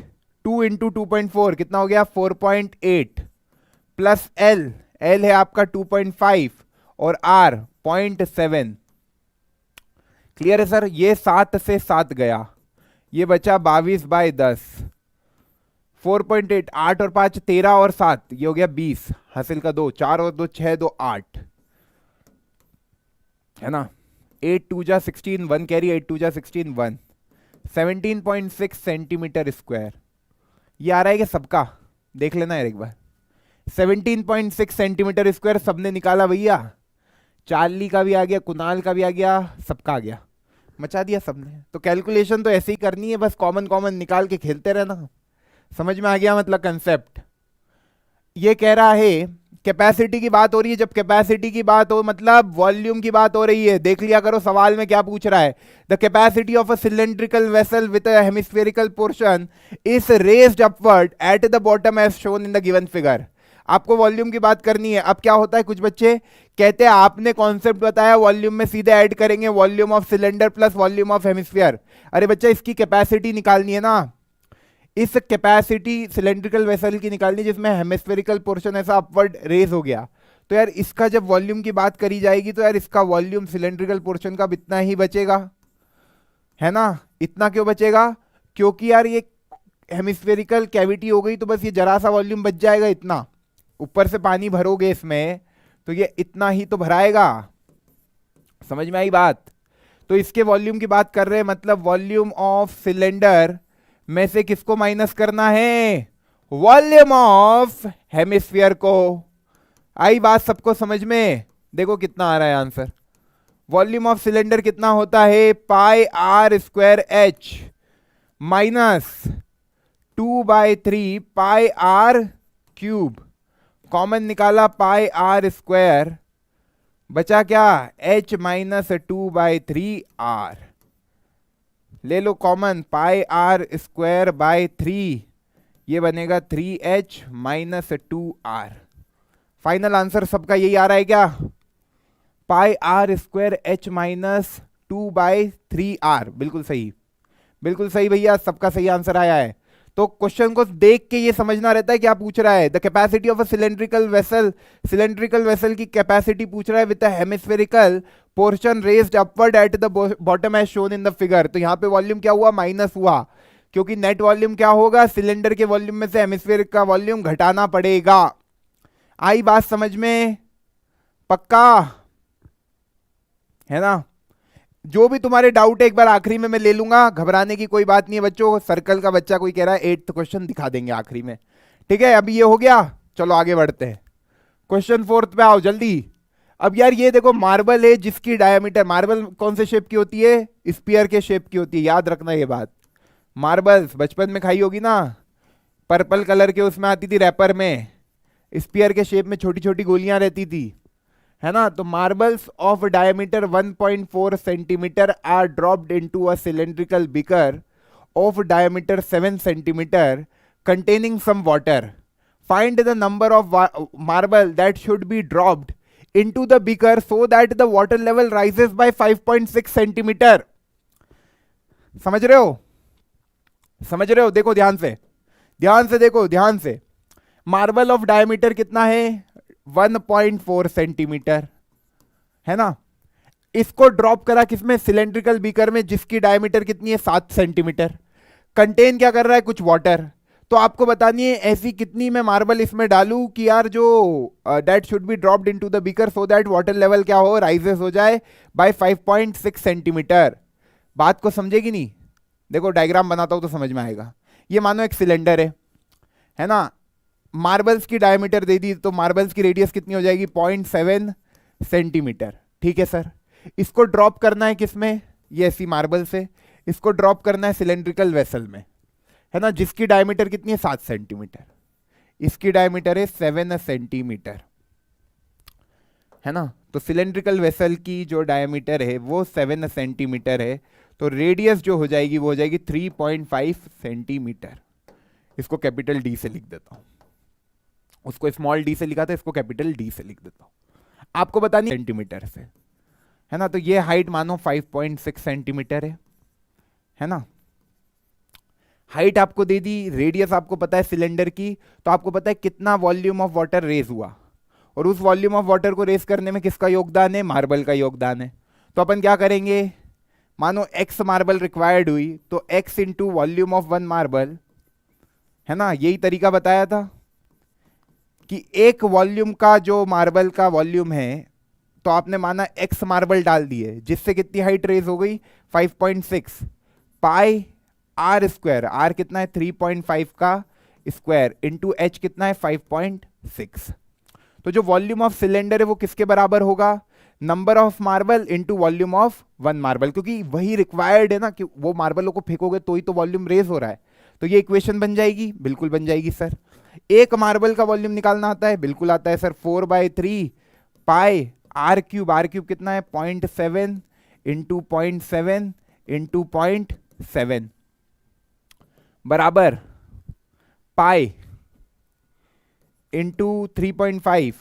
2 इंटू 2.4 कितना हो गया 4.8 प्लस एल है आपका 2.5 और आर 0.7। क्लियर है सर, ये 7 से 7 गया, ये बचा 22/10, 4.8, 8 और 5 13 और 7 ये हो गया 20, हासिल का 2, 4 और 2 6, 2 8, है ना। 8 2 जा 16, 1 कैरी, 8 2 जा 16, 1, 17.6 सेंटीमीटर स्क्वायर। ये आ रहा है कि सबका देख लेना यार एक बार, 17.6 सेंटीमीटर स्क्वायर सबने निकाला भैया, चार्ली का भी आ गया, कुणाल का भी आ गया, सबका आ गया। मचा दिया सबने। तो कैलकुलेशन तो ऐसे ही करनी है, बस कॉमन कॉमन निकाल के खेलते रहना। समझ में आ गया मतलब कंसेप्ट। ये कह रहा है कैपेसिटी की बात हो रही है, जब कैपेसिटी की बात हो मतलब वॉल्यूम की बात हो रही है। देख लिया करो सवाल में क्या पूछ रहा है। The capacity of a cylindrical vessel with a hemispherical portion is raised upward at the bottom as shown in the given figure. आपको वॉल्यूम की बात करनी है। अब क्या होता है, कुछ बच्चे कहते हैं आपने कॉन्सेप्ट बताया, वॉल्यूम में सीधे ऐड करेंगे volume of cylinder plus volume of hemisphere. अरे बच्चा इसकी कैपेसिटी निकालनी है ना, इस कैपेसिटी सिलेंड्रिकल वेसल की निकालनी जिसमें हेमिस्फेरिकल पोर्शन ऐसा अपवर्ड रेज हो गया। तो यार इसका जब वॉल्यूम की बात करी जाएगी तो यार इसका वॉल्यूम सिलेंड्रिकल पोर्शन का इतना ही बचेगा, है ना। इतना क्यों बचेगा, क्योंकि यार ये हेमिस्फेरिकल कैविटी हो गई तो बस ये जरा सा वॉल्यूम बच जाएगा इतना। ऊपर से पानी भरोगे इसमें तो ये इतना ही तो भराएगा। समझ में आई बात। तो इसके वॉल्यूम की बात कर रहे हैं, मतलब वॉल्यूम ऑफ सिलेंडर में से किसको माइनस करना है, वॉल्यूम ऑफ हेमिस्फीयर को। आई बात सबको समझ में। देखो कितना आ रहा है आंसर। वॉल्यूम ऑफ सिलेंडर कितना होता है, pi are square h minus 2/3 pi are cube. Common निकाला पाई आर स्क्वायर, बचा क्या h माइनस 2/3 आर। ले लो common, pi are square by 3, ये बनेगा 3h minus 2r। Final answer सबका यही आ रहा है क्या, pi are square h minus 2/3r। बिल्कुल सही, बिल्कुल सही भैया, सबका सही आंसर आया है। तो क्वेश्चन को देख के ये समझना रहता है क्या पूछ रहा है। The capacity of a cylindrical vessel, cylindrical vessel की कैपेसिटी पूछ रहा है with hemispherical portion raised upward at the bottom as shown in the figure. तो यहाँ पे वॉल्यूम क्या हुआ, माइनस हुआ, क्योंकि नेट वॉल्यूम क्या होगा, सिलेंडर के वॉल्यूम में से हेमिस्फेयर का वॉल्यूम घटाना पड़ेगा। आई बात समझ में, पक्का है ना। जो भी तुम्हारे डाउट है एक बार आखिरी में मैं ले लूंगा, घबराने की कोई बात नहीं है बच्चों। सर्कल का बच्चा कोई कह रहा है 8th क्वेश्चन दिखा देंगे आखिरी में, ठीक है। अभी ये हो गया, चलो आगे बढ़ते हैं। क्वेश्चन 4th पे आओ जल्दी। अब यार ये देखो मार्बल है जिसकी डायमीटर, मार्बल कौन से शेप की होती है, स्पीयर के शेप की होती है, याद रखना ये बात। मार्बल्स बचपन में खाई होगी ना, पर्पल कलर के उसमें आती थी रैपर में, स्पीयर के शेप में छोटी छोटी गोलियां रहती थी, है ना। तो marbles of diameter 1.4 centimetre are dropped into a cylindrical beaker of diameter 7 centimetre containing some water. Find the number of marble that should be dropped into the beaker so that the water level rises by 5.6 centimeter. समझ रहे हो, समझ रहे हो, देखो ध्यान से, ध्यान से देखो, ध्यान से। मार्बल ऑफ डायमीटर कितना है, 1.4 सेंटीमीटर, है ना। इसको ड्रॉप करा किसमें, सिलेंड्रिकल बीकर में जिसकी डायमीटर कितनी है, 7 सेंटीमीटर। कंटेन क्या कर रहा है, कुछ वाटर। तो आपको बतानी है ऐसी कितनी मैं मार्बल इसमें डालूं कि यार जो that should be dropped into the beaker so that water level क्या हो, राइजेस हो जाए बाय 5.6 सेंटीमीटर। बात को समझेगी नहीं, देखो डायग्राम बनाता हूं तो समझ में आएगा। ये मानो एक सिलेंडर है ना। मार्बल्स की डायमीटर दे दी तो मार्बल्स की रेडियस कितनी हो जाएगी, 0.7 सेंटीमीटर, ठीक है सर। इसको ड्रॉप करना है किसमें, ये ऐसी मार्बल से, इसको ड्रॉप करना है सिलेंड्रिकल वेसल में, है ना, जिसकी डायमीटर कितनी है, 7 सेंटीमीटर। इसकी डायमीटर है 7 सेंटीमीटर, है ना। तो सिलेंड्रिकल वेसल की जो डायमीटर है वो 7 सेंटीमीटर है, तो रेडियस जो हो जाएगी वो हो जाएगी 3.5 सेंटीमीटर। इसको कैपिटल डी से लिख देता हूं, उसको स्मॉल डी से लिखा था, इसको कैपिटल डी से लिख देता हूं। आपको बतानी सेंटीमीटर से, है ना। तो ये हाइट मानो 5.6 सेंटीमीटर है ना। हाइट आपको दे दी, रेडियस आपको पता है सिलेंडर की, तो आपको पता है कितना वॉल्यूम ऑफ वाटर रेज हुआ, और उस वॉल्यूम ऑफ वाटर को रेज करने में किसका योगदान है, मार्बल का योगदान है। तो अपन क्या करेंगे, मानो x मार्बल रिक्वायर्ड हुई तो x into volume of 1 marble, है ना। यही तरीका बताया था कि एक वॉल्यूम का जो मार्बल का वॉल्यूम है तो आपने माना x मार्बल डाल दिए, जिससे कितनी हाइट रेज हो गई, 5.6 पाई आर स्क्वायर, आर कितना है 3.5 का स्क्वायर इंटू एच कितना है 5.6। तो जो वॉल्यूम ऑफ सिलेंडर है वो किसके बराबर होगा, number of marble into volume of one marble, क्योंकि वही रिक्वायर्ड है ना कि वो मार्बलों को फेंकोगे तो ही तो वॉल्यूम रेज हो रहा है। तो ये इक्वेशन बन जाएगी, बिल्कुल बन जाएगी सर। एक मार्बल का वॉल्यूम निकालना आता है, बिल्कुल आता है सर। 4/3 पाई आर क्यूब कितना है 0.7 इंटू 0.7 इंटू 0.7 बराबर पाई इंटू 3.5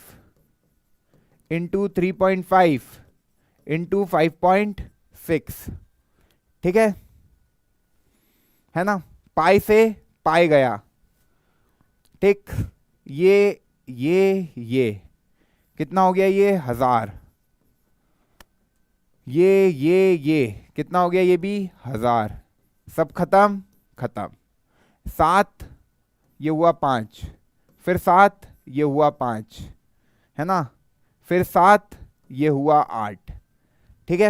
इंटू 3.5 इंटू 5.6, ठीक है ना। पाई से पाई गया, ठीक। ये कितना हो गया, ये 1000। ये कितना हो गया, ये भी 1000। सब खत्म खत्म। 7 ये हुआ 5, फिर 7 ये हुआ 5, है ना, फिर 7 ये हुआ 8, ठीक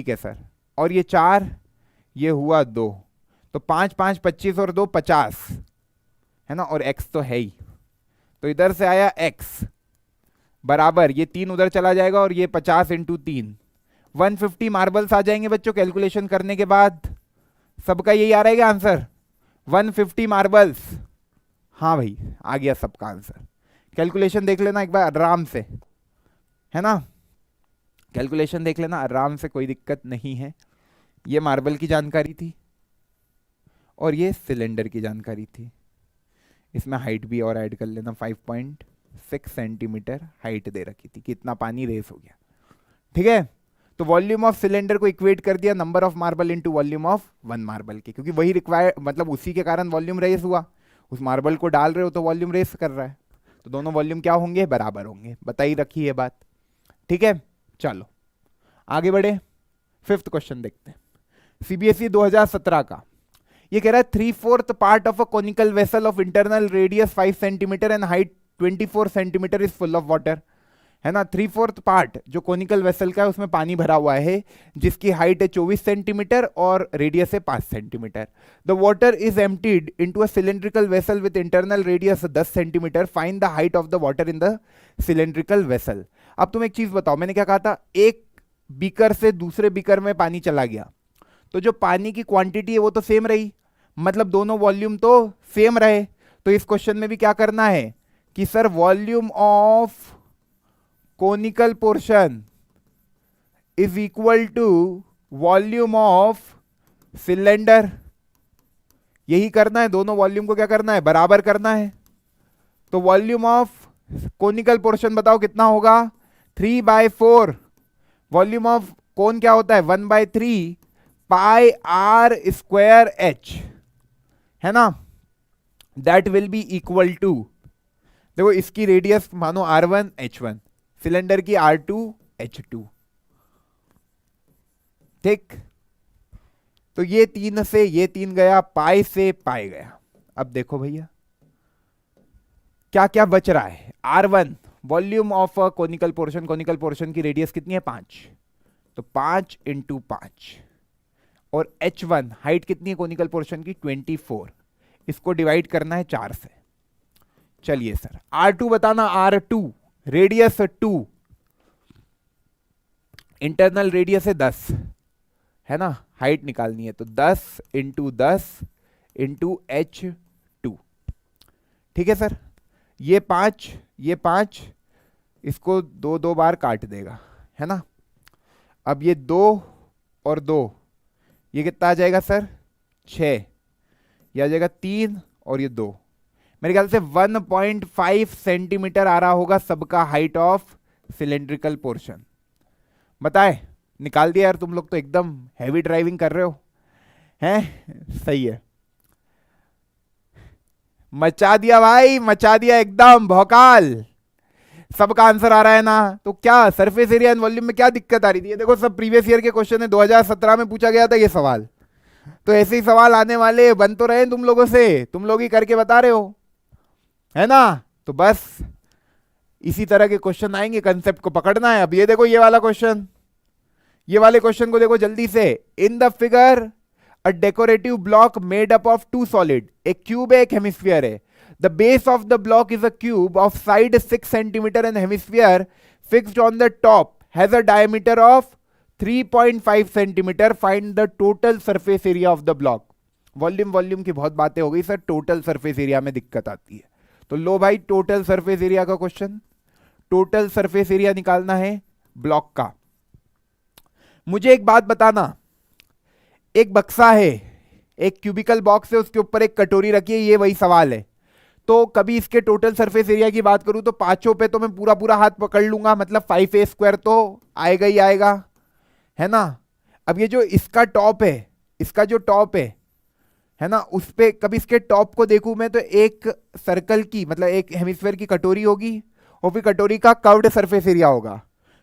है सर। और ये 4 ये हुआ 2, तो 5 5 25 और 2 50, है ना, और x तो है ही, तो इधर से आया x बराबर, ये 3 उधर चला जाएगा और ये 50 इंटू 3, 150 मार्बल्स आ जाएंगे बच्चों कैलकुलेशन करने के बाद। सबका यही आ रहेगा आंसर 150 मार्बल्स। हाँ भाई आ गया सबका आंसर। कैलकुलेशन देख लेना एक बार आराम से, है ना, कैलकुलेशन देख लेना आराम से, कोई दिक्कत नहीं है। ये मार्बल की जानकारी थी और ये सिलेंडर की जानकारी थी। इसमें हाइट भी और ऐड कर लेना, 5.6 सेंटीमीटर हाइट दे रखी थी कि इतना पानी रेस हो गया, ठीक है। तो वॉल्यूम ऑफ सिलेंडर को इक्वेट कर दिया number of marble into volume of one marble के, क्योंकि वही रिक्वायर, मतलब उसी के कारण वॉल्यूम रेस हुआ। उस मार्बल को डाल रहे हो तो वॉल्यूम रेस कर रहा है, तो दोनों वॉल्यूम क्या होंगे, बराबर होंगे। बताई रखी है बात, ठीक है। चलो आगे बढ़े, 5th क्वेश्चन देखते हैं, सीबीएसई 2017 का। ये कह रहा है 3/4 part of a conical vessel of internal radius 5 centimetre and height 24 centimetre is full of water, है ना। 3/4 पार्ट जो कोनिकल वेसल का है उसमें पानी भरा हुआ है, जिसकी हाइट है 24 सेंटीमीटर और रेडियस है 5 centimetre. The water is emptied into a cylindrical vessel with internal radius 10 centimetre, find the height of the water in the cylindrical vessel. अब तुम एक चीज बताओ, मैंने क्या कहा था, एक बीकर से दूसरे बीकर में पानी चला गया, तो जो पानी की क्वांटिटी है वो तो सेम रही, मतलब दोनों वॉल्यूम तो सेम रहे। तो इस क्वेश्चन में भी क्या करना है कि sir volume of conical portion is equal to volume of cylinder, यही करना है। दोनों वॉल्यूम को क्या करना है, बराबर करना है। तो वॉल्यूम ऑफ कोनिकल पोर्शन बताओ कितना होगा, 3/4। वॉल्यूम ऑफ कोन क्या होता है, 1/3 पाई आर स्क्वायर एच, है ना, that will be equal to, देखो इसकी रेडियस मानो R1 H1, सिलेंडर की R2 H2, ठीक। तो ये 3 से ये 3 गया, पाई से पाई गया। अब देखो भैया क्या क्या बच रहा है। R1 volume of a conical portion, conical portion की रेडियस कितनी है 5, तो 5 इंटू 5, और H1 हाइट कितनी है कोनिकल पोर्शन की 24, इसको डिवाइड करना है 4 से। चलिए सर R2 बताना, R2 रेडियस 2, इंटरनल रेडियस है 10, है ना, हाइट निकालनी है, तो 10 इंटू 10 इंटू H2, ठीक है सर। ये 5 इसको 2 बार काट देगा, है ना। अब ये 2 और 2, ये कितना आ जाएगा सर 6, ये आ जाएगा 3 और ये 2, मेरे ख्याल से 1.5 सेंटीमीटर आ रहा होगा सबका हाइट ऑफ सिलेंड्रिकल पोर्शन। बताए, निकाल दिया यार तुम लोग तो, एकदम हैवी ड्राइविंग कर रहे हो, हैं, सही है, मचा दिया भाई, मचा दिया एकदम भौकाल। सबका आंसर आ रहा है ना, तो क्या सरफेस एरिया एंड वॉल्यूम में क्या दिक्कत आ रही थी। ये देखो सब प्रीवियस ईयर के क्वेश्चन है, 2017 में पूछा गया था ये सवाल, तो ऐसे ही सवाल आने वाले बन तो रहे तुम लोगों से, तुम लोग ही करके बता रहे हो, है ना। तो बस इसी तरह के क्वेश्चन आएंगे, कंसेप्ट को पकड़ना है। अब ये देखो ये वाला क्वेश्चन, ये वाले क्वेश्चन को देखो जल्दी से। इन the figure a decorative block made up of 2 solid, एक क्यूब है एक हेमिस्फीयर है, the base of the block is a cube of side 6 centimetre and hemisphere fixed on the top has a diameter of 3.5 centimetre, find the total surface area of the block. Volume की बहुत बातें हो गई sir, total surface area में दिक्कत आती है। तो लो भाई, टोटल सरफेस एरिया का क्वेश्चन, टोटल सरफेस एरिया निकालना है ब्लॉक का। मुझे एक बात बताना, एक बक्सा है, एक क्यूबिकल बॉक्स है, उसके ऊपर एक कटोरी रखी है, ये वही सवाल है। तो कभी इसके टोटल सरफेस एरिया की बात करूं तो पांचों पे तो मैं पूरा पूरा हाथ पकड़ लूंगा, मतलब 5a² तो आएगा ही आएगा, है ना। अब ये जो इसका टॉप है, इसका जो टॉप है ना, उस पे कभी इसके टॉप को देखूं मैं तो एक सर्कल की, मतलब एक हेमिस्फीयर की कटोरी होगी और फिर कटोरी का कर्व्ड सरफेस एरिया होगा।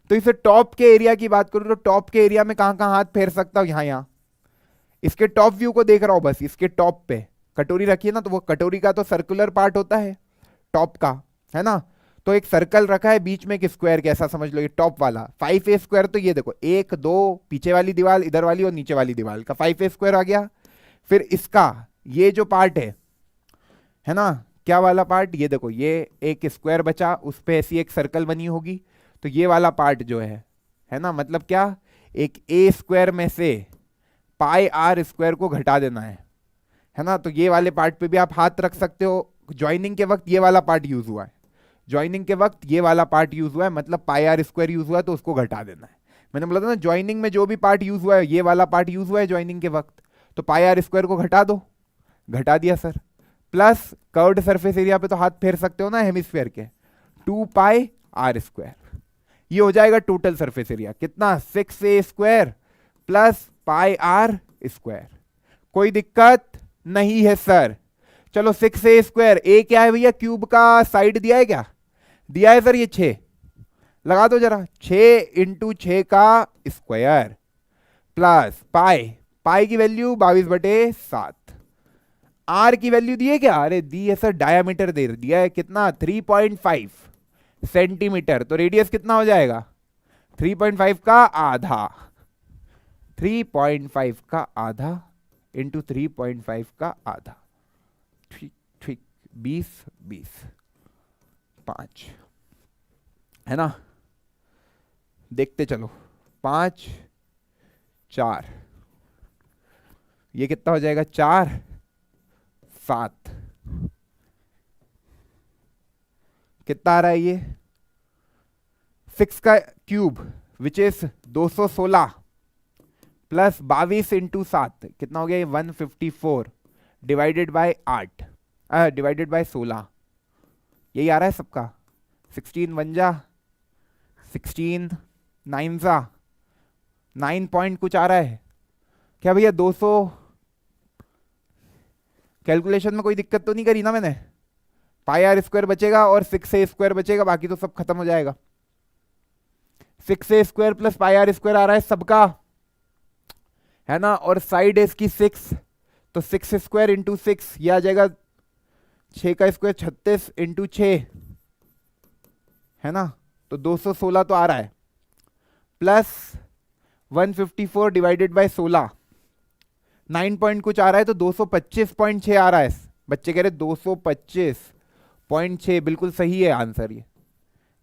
तो इसे टॉप के एरिया की बात करूं तो टॉप के एरिया में कहां कहां हाथ फेर सकता हूं, यहां इसके टॉप व्यू को देख रहा हूं, बस इसके टॉप पे कटोरी रखी है ना, तो वो कटोरी का तो सर्कुलर पार्ट होता है टॉप का, है ना। तो एक सर्कल रखा है, बीच में एक स्क्वायर, कैसा समझ लो ये टॉप वाला 5a², तो ये देखो 1 2 पीछे वाली दीवार, इधर वाली और नीचे वाली दीवार का 5a² आ गया। फिर इसका ये जो पार्ट है ना, क्या वाला पार्ट, ये देखो ये एक स्क्वायर बचा, उस पे ऐसी एक सर्कल बनी होगी, तो ये वाला पार्ट जो है ना, मतलब क्या, एक a² में से πr² को घटा देना है ना। तो ये वाले पार्ट पे भी आप हाथ रख सकते हो। ज्वाइनिंग के वक्त ये वाला पार्ट यूज हुआ है, ज्वाइनिंग के वक्त ये वाला पार्ट यूज हुआ है, मतलब πr² यूज हुआ है, तो उसको घटा देना है। मैंने बोला था ना, ज्वाइनिंग में जो भी पार्ट यूज हुआ है, ये वाला पार्ट यूज हुआ है ज्वाइनिंग के वक्त, तो πr² को घटा दो, घटा दिया sir. Plus curved surface area पे तो हाथ फेर सकते हो ना हेमिस्फीयर के, 2πr², ये हो जाएगा टोटल सरफेस एरिया। कितना, 6a² प्लस πr²। कोई दिक्कत नहीं है सर। चलो 6a², ए क्या है भैया, क्यूब का साइड दिया है, क्या दिया है सर, ये 6 लगा दो जरा, 6 × 6 का स्क्वायर प्लस पाई की वैल्यू 22/7। आर की वैल्यू दी है क्या, अरे दी है सर, डायामीटर दे दिया है, कितना 3.5 सेंटीमीटर, तो रेडियस कितना हो जाएगा 3.5 का आधा, 3.5 का आधा इंटू 3.5 का आधा, ठीक ठीक, 20 5, है ना। देखते चलो, 5 4, ये कितना हो जाएगा, 4 7, कितना आ रहा है ये, 6 का क्यूब विच इज 216 प्लस 22 × 7 कितना हो गया, ये 154 डिवाइडेड बाय 8 डिवाइडेड बाय 16, यही आ रहा है सबका। 16 1 जा 16, 9 जा 9 पॉइंट कुछ आ रहा है क्या भैया, 200। कैलकुलेशन में कोई दिक्कत तो नहीं करी ना मैंने, πr² बचेगा और 6a² बचेगा, बाकी तो सब खत्म हो जाएगा। 6a² प्लस πr² आ रहा है सबका, है ना, और साइड है इसकी 6, तो 6² × 6 ये आ जाएगा, 6 का स्क्वायर 36 × 6, है ना, तो 216 तो आ रहा है, प्लस 154 डिवाइडेड बाय 16, 9 पॉइंट कुछ आ रहा है, तो 225.6 आ रहा है। बच्चे कह रहे 225.6, बिल्कुल सही है आंसर ये,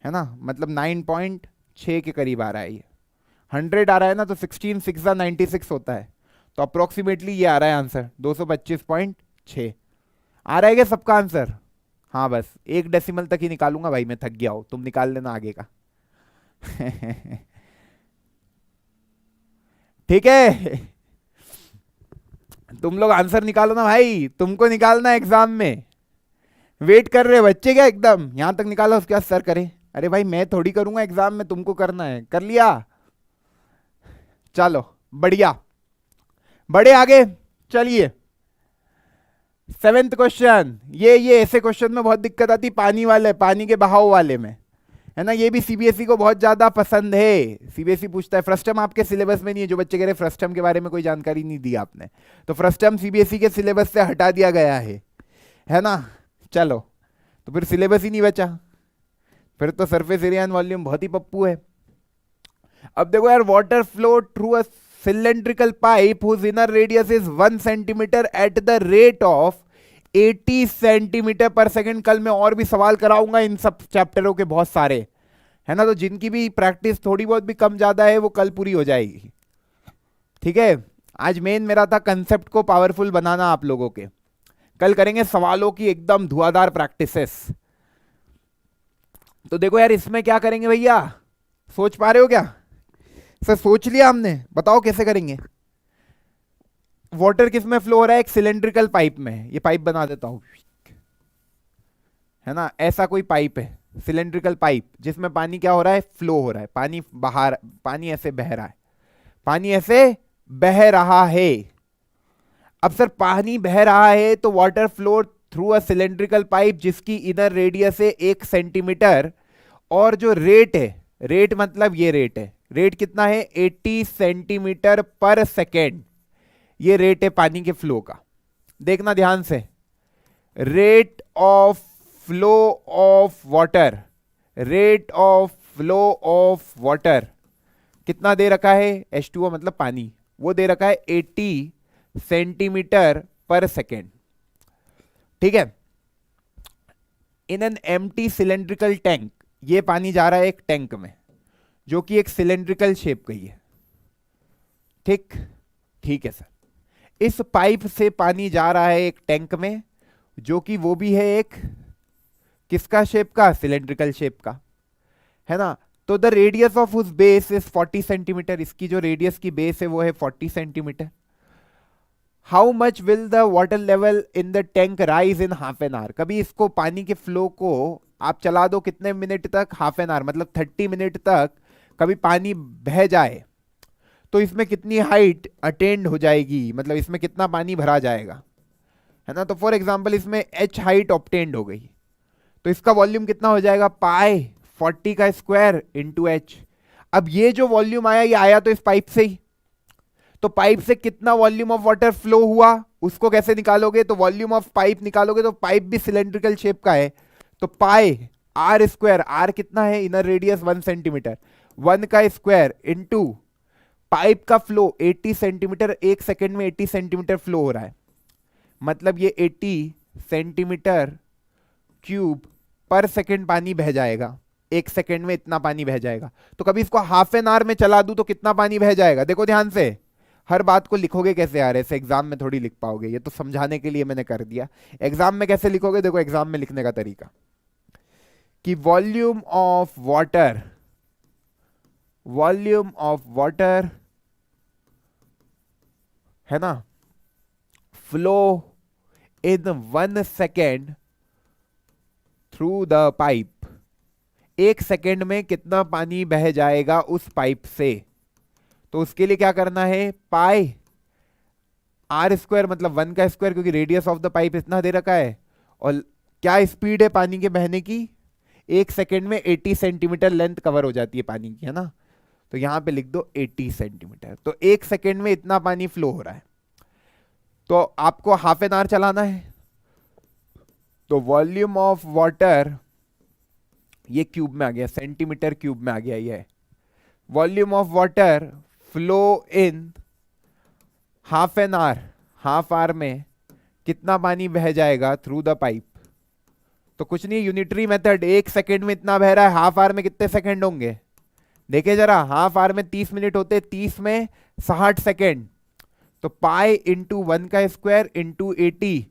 है ना, मतलब 9.6 के करीब आ रहा है ये। 100 आ रहा है ना, तो 16 6 96 होता है, तो अप्रोक्सीमेटली ये आ रहा है आंसर 225.6 आ रहा है क्या सबका आंसर। हाँ बस एक डेसिमल तक ही निकालूंगा भाई, मैं थक गया हूं, तुम निकाल लेना आगे का। ठीक है, तुम लोग आंसर निकालो ना भाई, तुमको निकालना है एग्जाम में, वेट कर रहे बच्चे क्या, एकदम यहां तक निकालो उसके बाद सर करे। अरे भाई मैं थोड़ी करूंगा एग्जाम में, तुमको करना है, कर लिया, चलो बढ़िया, बड़े आगे चलिए। 7th क्वेश्चन, ये ऐसे क्वेश्चन में बहुत दिक्कत आती, पानी वाले, पानी के बहाव वाले में, है ना, ये भी सीबीएसई को बहुत ज्यादा पसंद है। सीबीएसई पूछता है, फ्रस्टम आपके सिलेबस में नहीं है, जो बच्चे कह रहे फ्रस्टम के बारे में कोई जानकारी नहीं दी आपने, तो फ्रस्टम सीबीएसई के सिलेबस से हटा दिया गया है ना। चलो तो फिर सिलेबस ही नहीं बचा, फिर तो सरफेस एरिया एंड वॉल्यूम बहुत ही पप्पू है। अब देखो यार, water flow through a cylindrical pipe whose inner radius is 1 centimeter at the rate of 80 centimetre पर सेकंड। कल मैं और भी सवाल कराऊंगा इन सब चैप्टरों के बहुत सारे, है ना, तो जिनकी भी प्रैक्टिस थोड़ी बहुत भी कम ज्यादा है वो कल पूरी हो जाएगी। ठीक है, आज मेन मेरा था कंसेप्ट को पावरफुल बनाना आप लोगों के। कल करेंगे सवालों की एकदम धुआंधार प्रैक्टिसेस। तो देखो यार इसमें क्या करेंगे भैया, सोच पा रहे हो क्या? सर सोच लिया हमने, बताओ कैसे करेंगे। वाटर किस में फ्लो हो रहा है? एक सिलेंड्रिकल पाइप में। ये पाइप बना देता हूं, है ना, ऐसा कोई पाइप है, सिलेंड्रिकल पाइप, जिसमें पानी क्या हो रहा है? फ्लो हो रहा है, पानी बाहर, पानी ऐसे बह रहा है, पानी ऐसे बह रहा है। अब सर पानी बह रहा है तो water flow through a cylindrical pipe जिसकी इनर रेडियस है 1 सेंटीमीटर, और जो रेट है, रेट मतलब ये रेट है, रेट कितना है? 80 सेंटीमीटर पर सेकेंड। ये रेट है पानी के फ्लो का। देखना ध्यान से, rate of flow of water, rate of flow of water कितना दे रखा है? H2O मतलब पानी, वो दे रखा है 80 सेंटीमीटर पर सेकेंड। ठीक है, in an empty cylindrical tank, ये पानी जा रहा है एक टैंक में जो कि एक सिलेंड्रिकल शेप का ही है। ठीक, ठीक है सर, इस पाइप से पानी जा रहा है एक टैंक में जो कि वो भी है एक किसका शेप का? सिलेंड्रिकल शेप का, है ना। तो द रेडियस ऑफ उस बेस इज 40 सेंटीमीटर, इसकी जो रेडियस की बेस है वो है 40 centimetre. How much will the water level in the tank rise in half an our? कभी इसको पानी के फ्लो को आप चला दो कितने मिनट तक? हाफ एन आवर मतलब 30 मिनट तक कभी पानी बह जाए तो इसमें कितनी हाइट अटेंड हो जाएगी, मतलब इसमें कितना पानी भरा जाएगा, है ना। तो फॉर एग्जांपल इसमें h हाइट ऑब्टेंड हो गई, तो इसका वॉल्यूम कितना हो जाएगा? पाई 40 का स्क्वायर इंटू एच। अब ये जो वॉल्यूम आया ये आया तो इस पाइप से ही, तो पाइप से कितना वॉल्यूम ऑफ वाटर फ्लो हुआ उसको कैसे निकालोगे? तो वॉल्यूम ऑफ पाइप निकालोगे, तो पाइप भी सिलेंड्रिकल शेप का है, तो पाई आर स्क्वायर, आर कितना है? इनर रेडियस 1 सेंटीमीटर, 1 का स्क्वायर इंटू पाइप का फ्लो 80 सेंटीमीटर, एक सेकेंड में 80 सेंटीमीटर फ्लो हो रहा है, मतलब ये 80 सेंटीमीटर क्यूब पर सेकेंड पानी बह जाएगा, एक सेकेंड में इतना पानी बह जाएगा। तो कभी इसको हाफ एन आवर में चला दूं तो कितना पानी बह जाएगा? देखो ध्यान से, हर बात को लिखोगे कैसे यार? ऐसे एग्जाम में थोड़ी लिख पाओगे, ये तो समझाने के लिए मैंने कर दिया। एग्जाम में कैसे लिखोगे? देखो एग्जाम में लिखने का तरीका, कि volume of water, volume of water, है ना, flow in 1 second through the pipe, एक सेकेंड में कितना पानी बह जाएगा उस पाइप से। तो उसके लिए क्या करना है? पाई आर स्क्वायर मतलब 1 का स्क्वायर, क्योंकि रेडियस ऑफ द पाइप इतना दे रखा है, और क्या स्पीड है पानी के बहने की? एक सेकेंड में 80 सेंटीमीटर लेंथ कवर हो जाती है पानी की, है ना। तो यहां पे लिख दो 80 सेंटीमीटर, तो एक सेकेंड में इतना पानी फ्लो हो रहा है। तो आपको हाफ एन आवर चलाना है, तो वॉल्यूम ऑफ वाटर, ये क्यूब में आ गया, सेंटीमीटर क्यूब में आ गया, ये volume of water flow in half an our, half hour में कितना पानी बह जाएगा थ्रू द पाइप? तो कुछ नहीं, यूनिटरी मेथड, एक सेकेंड में इतना बह रहा है, हाफ आवर में कितने सेकेंड होंगे? देखिए जरा, हाफ आवर में 30 मिनट होते, 30 में 60 सेकेंड, तो पाई इंटू 1 का स्क्वायर इंटू 80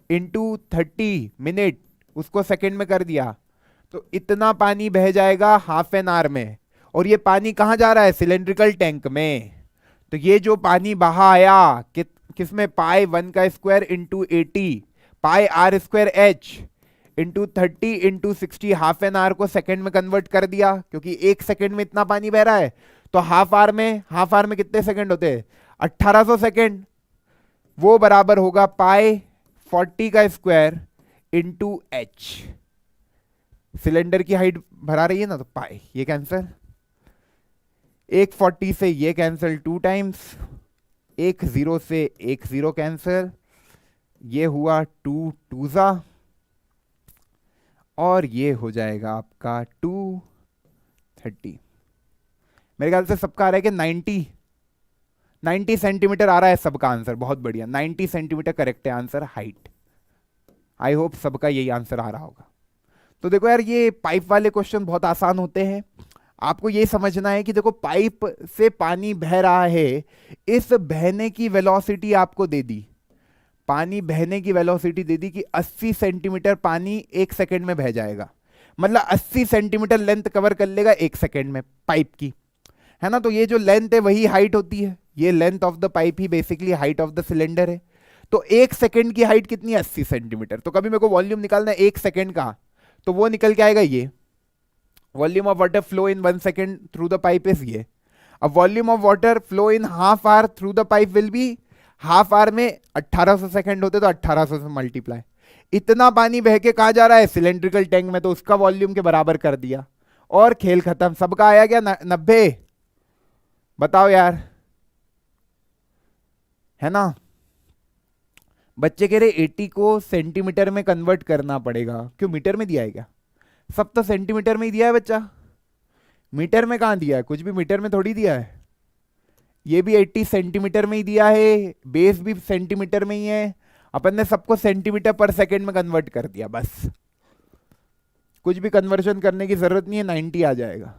इंटू 30 मिनट, उसको सेकेंड में कर दिया, तो इतना पानी बह जाएगा हाफ एन आवर में। और ये पानी कहां जा रहा है? सिलेंड्रिकल टैंक में। तो ये जो पानी बहा आया किसमें? पाई 1 का square into 80 pi are square H into 30 into 60, half an hour को सेकेंड में कन्वर्ट कर दिया, क्योंकि एक सेकेंड में इतना पानी बह रहा है। तो हाफ आवर में कितने सेकेंड होते हैं? 1800 सेकेंड, वो बराबर होगा पाई 40 का स्क्वायर इंटू एच। सिलेंडर की हाइट भरा रही है ना, तो पाई, ये कैंसिल, एक 40 से ये कैंसिल 2 टाइम्स, एक 0 से एक 0 कैंसिल, ये हुआ 2 2 और ये हो जाएगा आपका 230। मेरे ख्याल से सबका आ रहा है कि 90 सेंटीमीटर आ रहा है सबका आंसर, बहुत बढ़िया, 90 सेंटीमीटर करेक्ट है आंसर हाइट। आई होप सबका यही आंसर आ रहा होगा। तो देखो यार, ये पाइप वाले क्वेश्चन बहुत आसान होते हैं। आपको ये समझना है कि देखो पाइप से पानी बह रहा है, इस बहने की वेलोसिटी आपको दे दी, पानी बहने की वेलोसिटी दे दी कि 80 सेंटीमीटर पानी एक सेकंड में बह जाएगा, मतलब 80 सेंटीमीटर लेंथ कवर कर लेगा एक सेकंड में पाइप की, है ना। तो ये जो लेंथ है वही हाइट होती है, ये length of the pipe he basically height of the cylinder है। तो एक सेकंड की हाइट कितनी है? 80 सेंटीमीटर। तो कभी मेरे को वॉल्यूम निकालना है एक सेकंड का, तो वो निकल के आएगा ये, volume of water flow in 1 second through the pipe is ये। अब volume of water flow in half hour through the pipe will be, half hour में 1800 सेकंड होते तो 1800 से मल्टीप्लाई, इतना पानी बह के कहा जा रहा है? सिलेंड्रिकल टैंक में, तो उसका वॉल्यूम के बराबर कर दिया और खेल खत्म। सबका आया क्या 90? बताओ यार, है ना। बच्चे कह रहे 80 को सेंटीमीटर में कन्वर्ट करना पड़ेगा, क्यों मीटर में दिया है क्या? सब तो सेंटीमीटर में ही दिया है बच्चा, मीटर में कहां दिया है? कुछ भी मीटर में थोड़ी दिया है। ये भी 80 सेंटीमीटर में ही दिया है, बेस भी सेंटीमीटर में ही है, अपन ने सबको सेंटीमीटर पर सेकंड में कन्वर्ट कर दिया, बस कुछ भी कन्वर्जन करने की जरूरत नहीं है, 90 आ जाएगा।